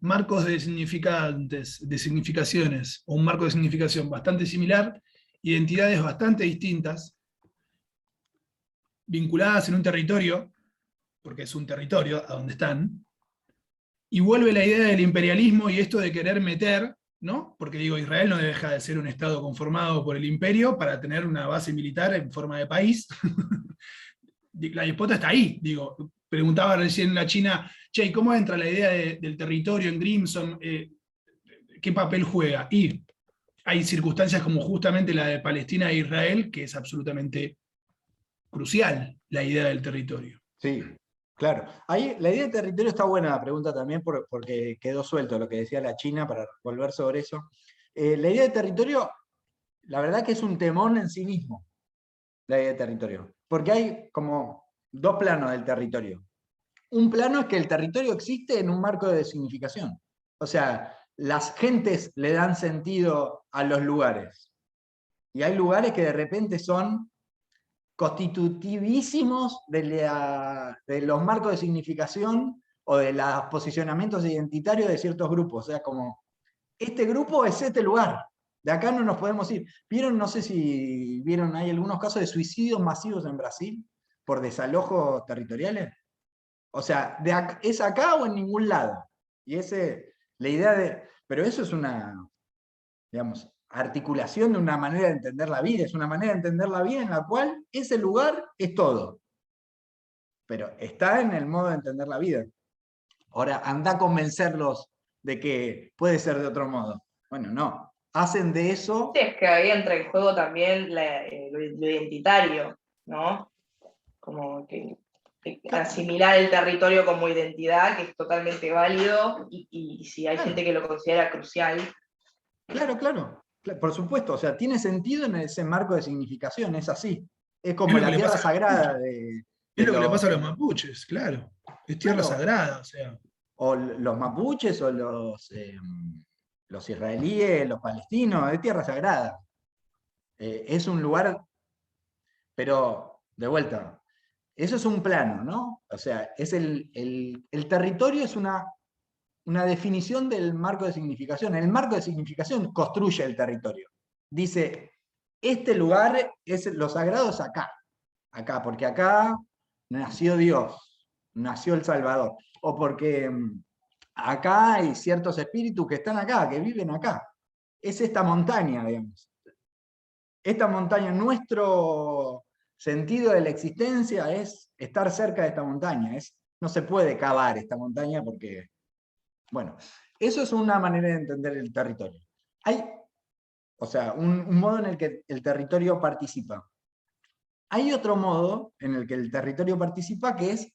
marcos de significantes, de significaciones, o un marco de significación bastante similar, identidades bastante distintas, vinculadas en un territorio, porque es un territorio a donde están, y vuelve la idea del imperialismo y esto de querer meter, ¿no? Porque digo, Israel no deja de ser un estado conformado por el imperio para tener una base militar en forma de país. La disputa está ahí, digo. Preguntaba recién la China, che, ¿cómo entra la idea del territorio en Grimson? ¿Qué papel juega? Y hay circunstancias como justamente la de Palestina e Israel, que es absolutamente crucial la idea del territorio. Sí, claro. Ahí, la idea de territorio está buena, la pregunta también, porque quedó suelto lo que decía la China, para volver sobre eso. La idea de territorio, la verdad que es un temón en sí mismo, la idea de territorio. Porque hay como dos planos del territorio. Un plano es que el territorio existe en un marco de significación. O sea, las gentes le dan sentido a los lugares. Y hay lugares que de repente son constitutivísimos de los marcos de significación o de los posicionamientos identitarios de ciertos grupos. O sea, como, este grupo es este lugar, de acá no nos podemos ir. ¿Vieron? No sé si vieron, hay algunos casos de suicidios masivos en Brasil por desalojos territoriales. O sea, ¿es acá o en ningún lado? Y la idea de... Pero eso es una, digamos, articulación de una manera de entender la vida, es una manera de entender la vida en la cual ese lugar es todo. Pero está en el modo de entender la vida. Ahora, anda a convencerlos de que puede ser de otro modo. Bueno, no. Hacen de eso... Sí, es que ahí entra en juego también lo identitario, ¿no? Como que asimilar el territorio como identidad, que es totalmente válido, y si hay gente que lo considera crucial. Claro, claro, por supuesto, o sea, tiene sentido en ese marco de significación, es así. Es como la tierra sagrada es lo que le pasa a los mapuches, claro. Es tierra sagrada, o sea. O los mapuches, o los israelíes, los palestinos, es tierra sagrada. Es un lugar, pero de vuelta, eso es un plano, ¿no? O sea, es el territorio es una definición del marco de significación. El marco de significación construye el territorio. Dice, este lugar lo sagrado es acá, porque acá nació Dios, nació el Salvador, o porque acá hay ciertos espíritus que están acá, que viven acá. Es esta montaña, digamos. Esta montaña, nuestro sentido de la existencia es estar cerca de esta montaña. No se puede cavar esta montaña porque... Bueno, eso es una manera de entender el territorio. Hay, o sea, un modo en el que el territorio participa. Hay otro modo en el que el territorio participa que es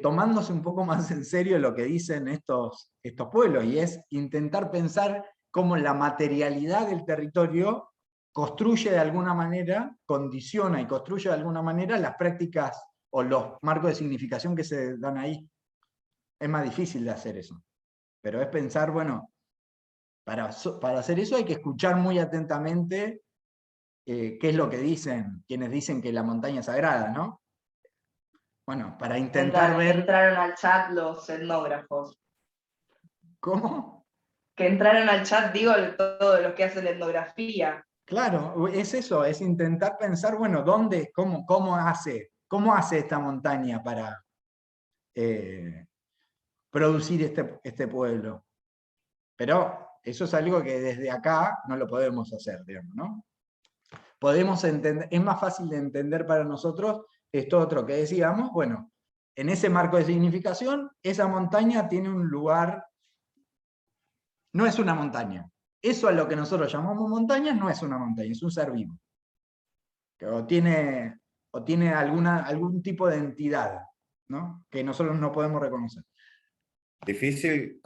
tomándose un poco más en serio lo que dicen estos pueblos, y es intentar pensar cómo la materialidad del territorio construye de alguna manera, condiciona y construye de alguna manera las prácticas o los marcos de significación que se dan ahí. Es más difícil de hacer eso. Pero es pensar, bueno, para hacer eso hay que escuchar muy atentamente qué es lo que dicen, quienes dicen que la montaña es sagrada, ¿no? Bueno, para intentar ver... Entraron al chat los etnógrafos. ¿Cómo? Que entraron al chat, digo, todos los que hacen etnografía. Claro, es eso, es intentar pensar, bueno, ¿dónde, cómo hace esta montaña para producir este pueblo? Pero eso es algo que desde acá no lo podemos hacer, digamos, ¿no? Podemos entender, es más fácil de entender para nosotros esto otro que decíamos, bueno, en ese marco de significación, esa montaña tiene un lugar, no es una montaña. Eso a lo que nosotros llamamos montaña no es una montaña, es un ser vivo. O tiene algún tipo de entidad, ¿no? Que nosotros no podemos reconocer. Difícil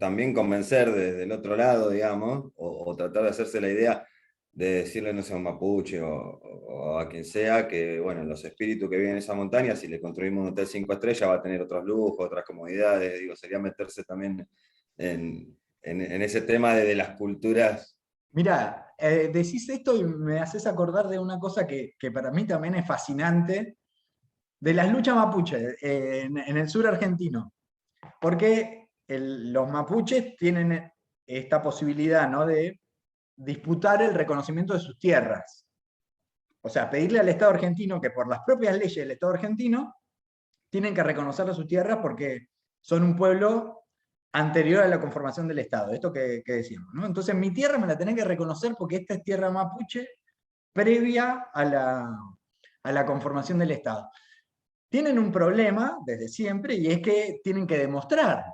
también convencer desde el otro lado, digamos, o tratar de hacerse la idea de decirle, no sé, a un mapuche o a quien sea, que bueno, los espíritus que viven en esa montaña, si le construimos un hotel 5 estrellas, va a tener otros lujos, otras comodidades, digo, sería meterse también en ese tema de las culturas. Mira, decís esto y me haces acordar de una cosa que para mí también es fascinante, de las luchas mapuche en el sur argentino. Porque los mapuches tienen esta posibilidad, ¿no?, de disputar el reconocimiento de sus tierras. O sea, pedirle al Estado argentino que por las propias leyes del Estado argentino tienen que reconocerle sus tierras porque son un pueblo anterior a la conformación del Estado, esto que decíamos, ¿no? Entonces mi tierra me la tenés que reconocer porque esta es tierra mapuche previa a la conformación del Estado. Tienen un problema desde siempre, y es que tienen que demostrar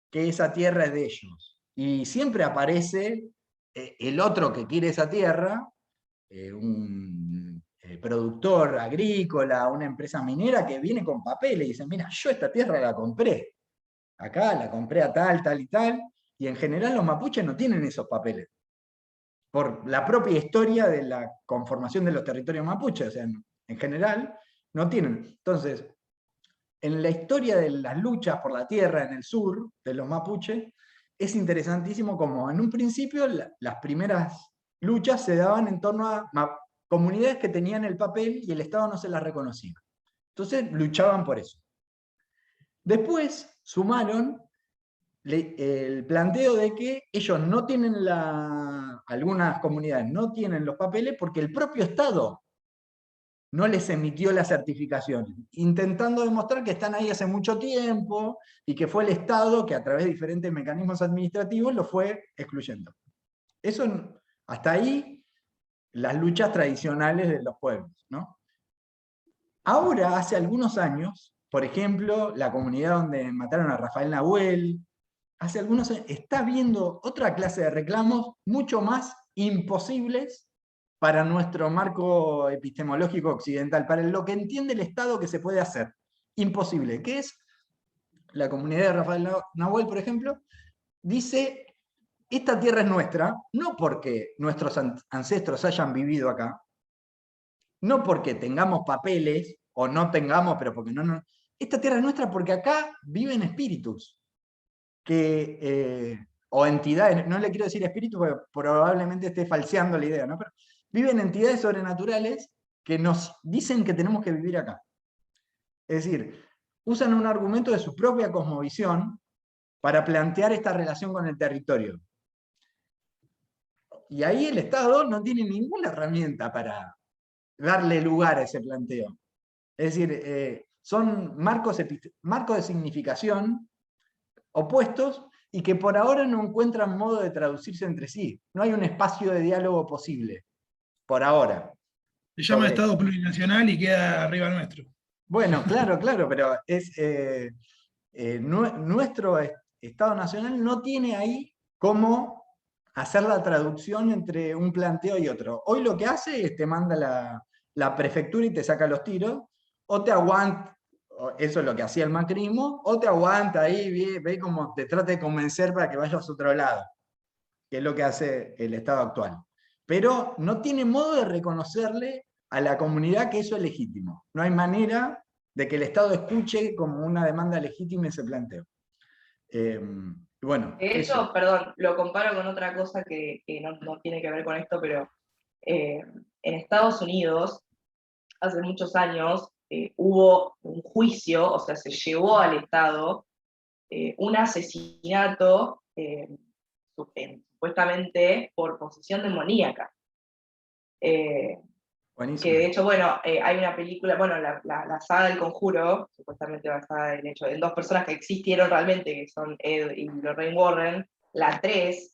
que esa tierra es de ellos. Y siempre aparece el otro que quiere esa tierra, un productor agrícola, una empresa minera que viene con papeles y dice, mira, yo esta tierra la compré. Acá la compré a tal, tal y tal, y en general los mapuches no tienen esos papeles. Por la propia historia de la conformación de los territorios mapuches, o sea, en general no tienen. Entonces, en la historia de las luchas por la tierra en el sur de los mapuches, es interesantísimo como en un principio las primeras luchas se daban en torno a comunidades que tenían el papel y el Estado no se las reconocía. Entonces luchaban por eso. Después sumaron el planteo de que ellos no tienen algunas comunidades no tienen los papeles porque el propio Estado no les emitió la certificación, intentando demostrar que están ahí hace mucho tiempo y que fue el Estado que a través de diferentes mecanismos administrativos lo fue excluyendo. Eso, hasta ahí, las luchas tradicionales de los pueblos, ¿no? Ahora, hace algunos años, por ejemplo, la comunidad donde mataron a Rafael Nahuel, hace algunos años, está viendo otra clase de reclamos mucho más imposibles para nuestro marco epistemológico occidental, para lo que entiende el Estado que se puede hacer. Imposible, que es la comunidad de Rafael Nahuel, por ejemplo, dice, esta tierra es nuestra, no porque nuestros ancestros hayan vivido acá, no porque tengamos papeles, o no tengamos, pero porque no. Esta tierra es nuestra porque acá viven espíritus, o entidades, no le quiero decir espíritus porque probablemente esté falseando la idea, ¿no? Pero viven entidades sobrenaturales que nos dicen que tenemos que vivir acá. Es decir, usan un argumento de su propia cosmovisión para plantear esta relación con el territorio. Y ahí el Estado no tiene ninguna herramienta para darle lugar a ese planteo. Es decir, son marcos de significación opuestos y que por ahora no encuentran modo de traducirse entre sí. No hay un espacio de diálogo posible, por ahora. Se llama Estado plurinacional y queda arriba nuestro. Bueno, claro, pero es nuestro Estado Nacional no tiene ahí cómo hacer la traducción entre un planteo y otro. Hoy lo que hace es te manda la prefectura y te saca los tiros, o te aguanta, eso es lo que hacía el macrismo, o te aguanta ahí, ve cómo te trata de convencer para que vayas a otro lado, que es lo que hace el Estado actual. Pero no tiene modo de reconocerle a la comunidad que eso es legítimo. No hay manera de que el Estado escuche como una demanda legítima ese planteo. Bueno, de hecho, perdón, lo comparo con otra cosa que no tiene que ver con esto, pero en Estados Unidos, hace muchos años, hubo un juicio, o sea, se llevó al Estado un asesinato supuestamente por posesión demoníaca. Que de hecho, bueno, hay una película, bueno, la saga del Conjuro, supuestamente basada en dos personas que existieron realmente, que son Ed y Lorraine Warren, la 3,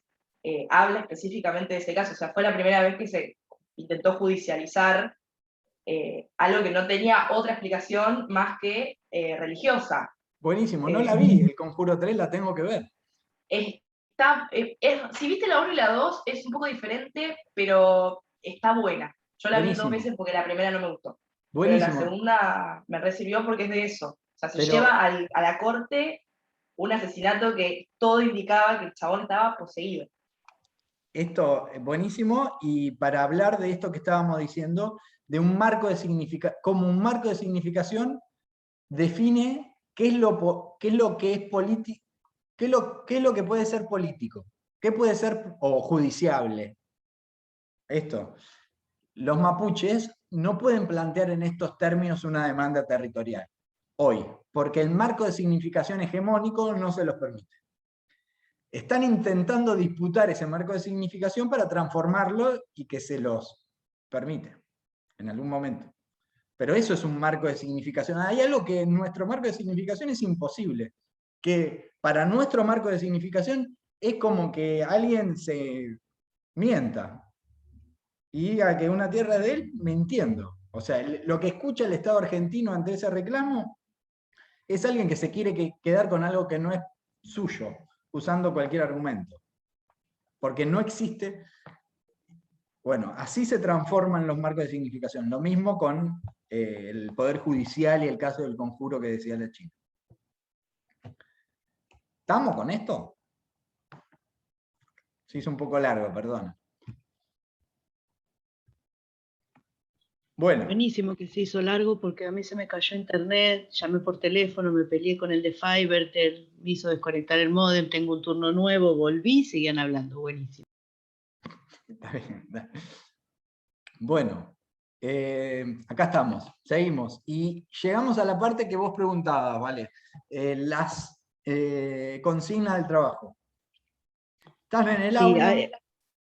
habla específicamente de ese caso, o sea, fue la primera vez que se intentó judicializar algo que no tenía otra explicación más que religiosa. Buenísimo, no la vi, el Conjuro 3 la tengo que ver. Si viste la 1 y la 2, es un poco diferente, pero está buena. Yo la vi 2 veces porque la primera no me gustó. Buenísimo. Pero la segunda me recibió porque es de eso. O sea, se lleva a la corte un asesinato que todo indicaba que el chabón estaba poseído. Esto es buenísimo, y para hablar de esto que estábamos diciendo, de un marco de significación, como un marco de significación define qué es lo que es político, qué es lo que puede ser político, qué puede ser o judiciable. Esto. Los mapuches no pueden plantear en estos términos una demanda territorial hoy, porque el marco de significación hegemónico no se los permite. Están intentando disputar ese marco de significación para transformarlo y que se los permite en algún momento. Pero eso es un marco de significación. Hay algo que en nuestro marco de significación es imposible, que para nuestro marco de significación es como que alguien se mienta y diga que una tierra es de él, mintiendo. O sea, lo que escucha el Estado argentino ante ese reclamo es alguien que se quiere quedar con algo que no es suyo, usando cualquier argumento. Porque no existe. Bueno, así se transforman los marcos de significación. Lo mismo con el Poder Judicial y el caso del Conjuro que decía la China. ¿Estamos con esto? Se hizo un poco largo, perdón. Bueno. Buenísimo que se hizo largo porque a mí se me cayó internet, llamé por teléfono, me peleé con el de Fivertel, me hizo desconectar el módem, tengo un turno nuevo, volví y seguían hablando, buenísimo. Está bien. Bueno, Acá estamos, seguimos. Y llegamos a la parte que vos preguntabas, ¿vale? Las consignas del trabajo. ¿Estás en el Sí, aula?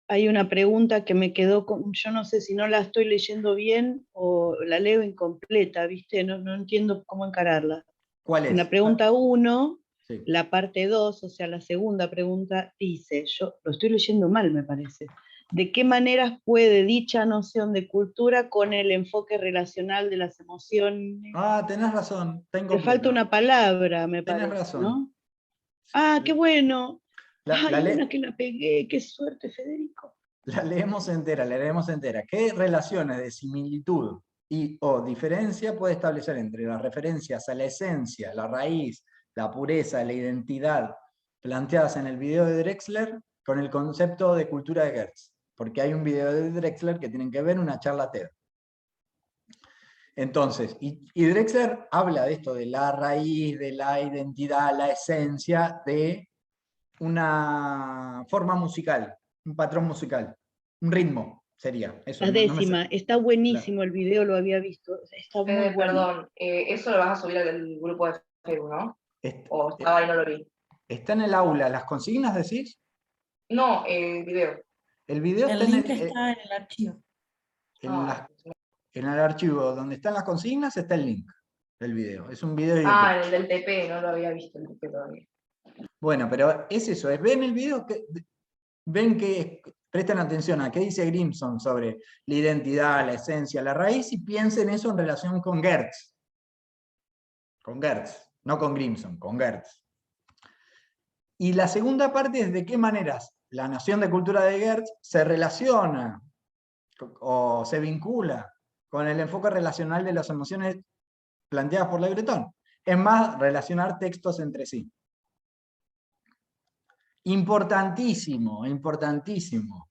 hay una pregunta que me quedó, yo no sé si no la estoy leyendo bien o la leo incompleta, ¿viste? No entiendo cómo encararla. ¿Cuál En la es? pregunta 1, Sí. la parte 2, o sea, la segunda pregunta, dice, yo lo estoy leyendo mal, me parece. ¿De qué maneras puede dicha noción de cultura con el enfoque relacional de las emociones? Ah, tenés razón, está Le incompleto. falta una palabra, me Tenés parece, razón. ¿no? Ah, qué bueno. La, Ay, le- una que la pegué, qué suerte, Federico. la leemos entera, la leemos entera. ¿Qué relaciones de similitud y o diferencia puede establecer entre las referencias a la esencia, la raíz, la pureza, la identidad planteadas en el video de Drexler con el concepto de cultura de Goetz? Porque hay un video de Drexler que tienen que ver una charla TED. Entonces, y Drexler habla de esto, de la raíz, de la identidad, la esencia de una forma musical, un patrón musical, un ritmo sería. Eso, La no me sé. décima, está buenísimo el video, lo había visto, está muy bueno. Perdón, eso lo vas a subir al grupo de Facebook, ¿no? Est- O estaba ahí, no lo vi. Está en el aula, ¿las consignas decís? No, video. El video está El link está en el archivo. en en el archivo donde están las consignas, está el link del video. Es un video de YouTube. Ah, el del TP, no lo había visto el TP todavía. Bueno, pero es eso, ven el video, ven que presten atención a qué dice Grimson sobre la identidad, la esencia, la raíz, y piensen eso en relación con Goetz. Con Goetz, no con Grimson, con Goetz. Y la segunda parte es de qué maneras la noción de cultura de Goetz se relaciona o se vincula con el enfoque relacional de las emociones planteadas por Le Breton. Es más, relacionar textos entre sí. Importantísimo, importantísimo.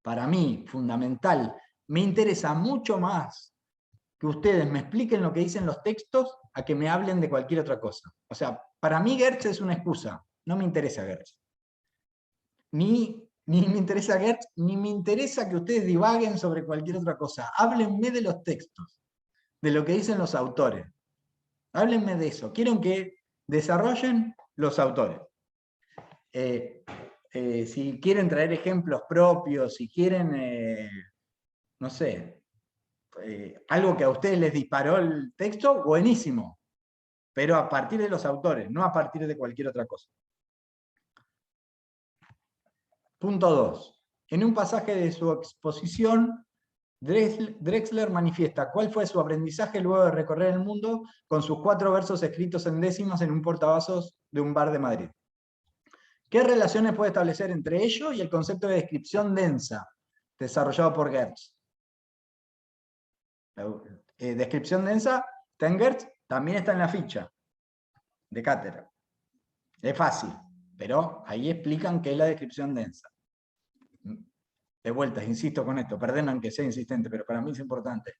Para mí, fundamental. Me interesa mucho más que ustedes me expliquen lo que dicen los textos a que me hablen de cualquier otra cosa. O sea, para mí Goetz es una excusa. No me interesa Goetz. Ni me interesa Goetz, ni me interesa que ustedes divaguen sobre cualquier otra cosa. Háblenme de los textos, de lo que dicen los autores. Háblenme de eso. Quiero que desarrollen los autores. Si quieren traer ejemplos propios, si quieren, no sé, algo que a ustedes les disparó el texto, buenísimo. Pero a partir de los autores, no a partir de cualquier otra cosa. Punto 2. En un pasaje de su exposición, Drexler manifiesta cuál fue su aprendizaje luego de recorrer el mundo con sus 4 versos escritos en décimas en un portavasos de un bar de Madrid. ¿Qué relaciones puede establecer entre ello y el concepto de descripción densa desarrollado por Goetz? Descripción densa está en Goetz, también está en la ficha de cátedra. Es fácil, pero ahí explican qué es la descripción densa. De vuelta, insisto con esto, perdonen que sea insistente, pero para mí es importante.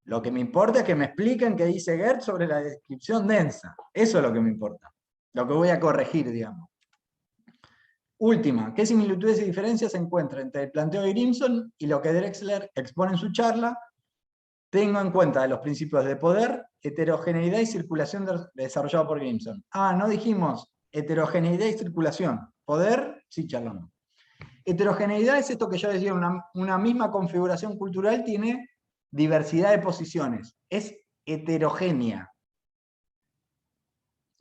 Lo que me importa es que me expliquen qué dice Goetz sobre la descripción densa. Eso es lo que me importa. Lo que voy a corregir, digamos. Última, ¿qué similitudes y diferencias se encuentran entre el planteo de Grimson y lo que Drexler expone en su charla? Tengo en cuenta los principios de poder, heterogeneidad y circulación desarrollado por Grimson. Ah, no dijimos heterogeneidad y circulación. Poder, sí charlamos. Heterogeneidad es esto que yo decía, una misma configuración cultural tiene diversidad de posiciones. Es heterogénea.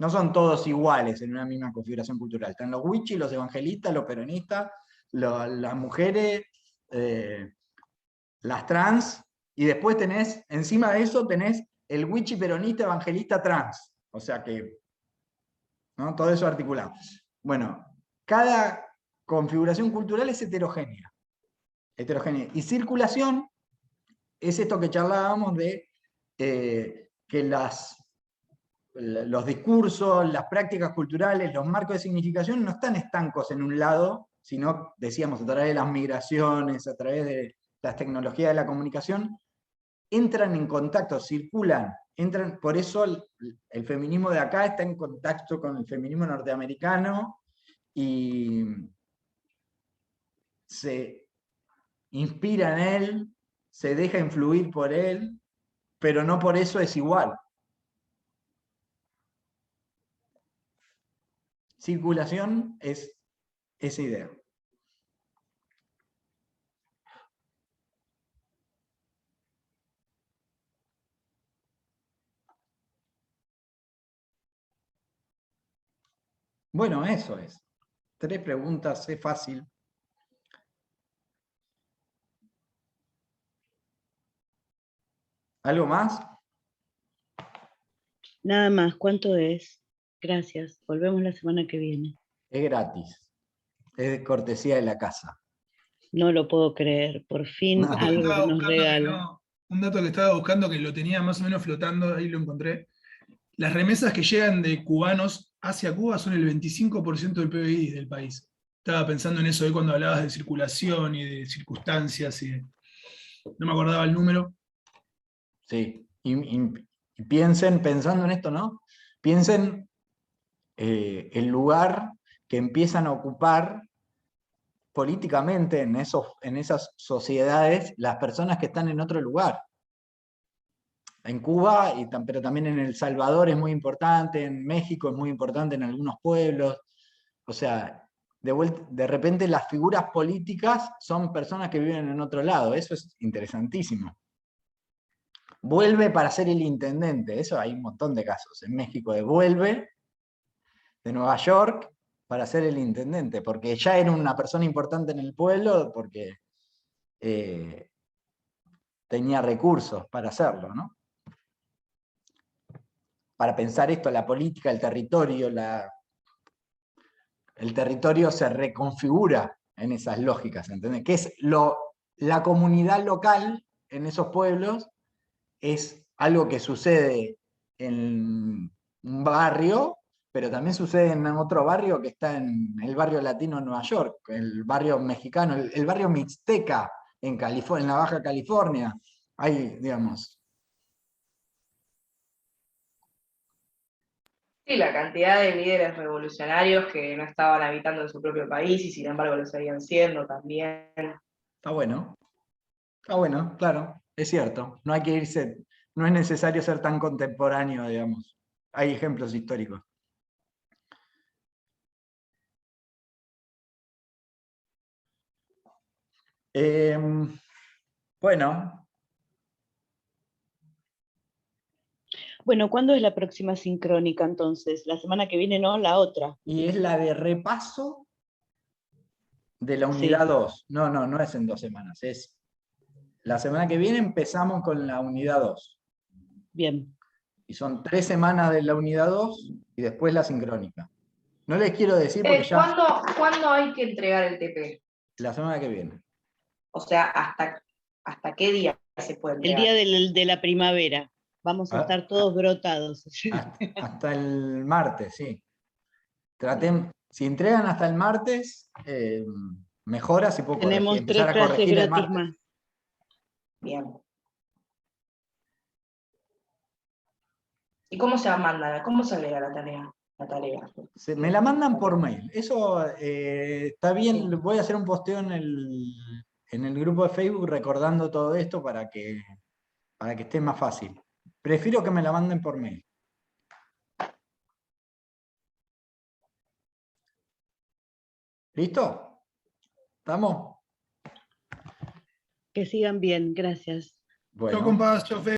No son todos iguales en una misma configuración cultural. Están los wichis, los evangelistas, los peronistas, las mujeres, las trans, y después tenés, encima de eso, tenés el wichi peronista evangelista trans. O sea que, ¿no? Todo eso articulado. Bueno, cada configuración cultural es heterogénea. Y circulación es esto que charlábamos de que los discursos, las prácticas culturales, los marcos de significación no están estancos en un lado, sino, decíamos, a través de las migraciones, a través de las tecnologías de la comunicación, entran en contacto, circulan, por eso el feminismo de acá está en contacto con el feminismo norteamericano y se inspira en él se deja influir por él, pero no por eso es igual. Circulación es esa idea. Bueno, eso es. 3 preguntas, es fácil. ¿Algo más? Nada más, ¿cuánto es? Gracias, volvemos la semana que viene. Es gratis. Es de cortesía de la casa. No lo puedo creer, por fin No. algo que nos regalan. Un dato que estaba buscando, que lo tenía más o menos flotando, ahí lo encontré. Las remesas que llegan de cubanos hacia Cuba son el 25% del PBI del país. Estaba pensando en eso hoy cuando hablabas de circulación y de circunstancias, no me acordaba el número. Sí. Y piensen, pensando en esto, ¿no? Piensen el lugar que empiezan a ocupar políticamente en esas sociedades las personas que están en otro lugar. En Cuba, pero también en El Salvador es muy importante, en México es muy importante, en algunos pueblos. O sea, de repente las figuras políticas son personas que viven en otro lado. Eso es interesantísimo. Vuelve para ser el intendente. Eso hay un montón de casos. En México vuelve de Nueva York para ser el intendente, porque ya era una persona importante en el pueblo, porque tenía recursos para hacerlo, ¿no? Para pensar esto, la política, el territorio se reconfigura en esas lógicas, ¿entendés? Que es la comunidad local en esos pueblos es algo que sucede en un barrio, pero también sucede en otro barrio que está en el barrio latino de Nueva York, el barrio mexicano, el barrio mixteca en California, en la Baja California. Hay, digamos. Sí, la cantidad de líderes revolucionarios que no estaban habitando en su propio país y sin embargo lo seguían siendo también. Está bueno, claro, es cierto. No hay que irse, no es necesario ser tan contemporáneo, digamos. Hay ejemplos históricos. Bueno. Bueno, ¿cuándo es la próxima sincrónica entonces? La semana que viene, no, la otra. Y es la de repaso de la unidad 2. No es en 2 semanas. Es la semana que viene empezamos con la unidad 2. Bien. Y son 3 semanas de la unidad 2 y después la sincrónica. No les quiero decir porque ya... ¿Cuándo hay que entregar el TP? La semana que viene. O sea, ¿hasta qué día se puede El entregar? día de la primavera. Vamos a estar todos brotados. Hasta el martes, sí. Si entregan hasta el martes, mejora si puedo Tenemos empezar 3 a clases corregir el gratis martes. más. Bien. ¿Y cómo se manda? ¿Cómo se agrega la tarea? Me la mandan por mail. Eso está bien. Voy a hacer un posteo en el grupo de Facebook recordando todo esto para que esté más fácil. Prefiero que me la manden por mail. ¿Listo? ¿Estamos? Que sigan bien, gracias. Chao, Bueno. compás, chao, Fe.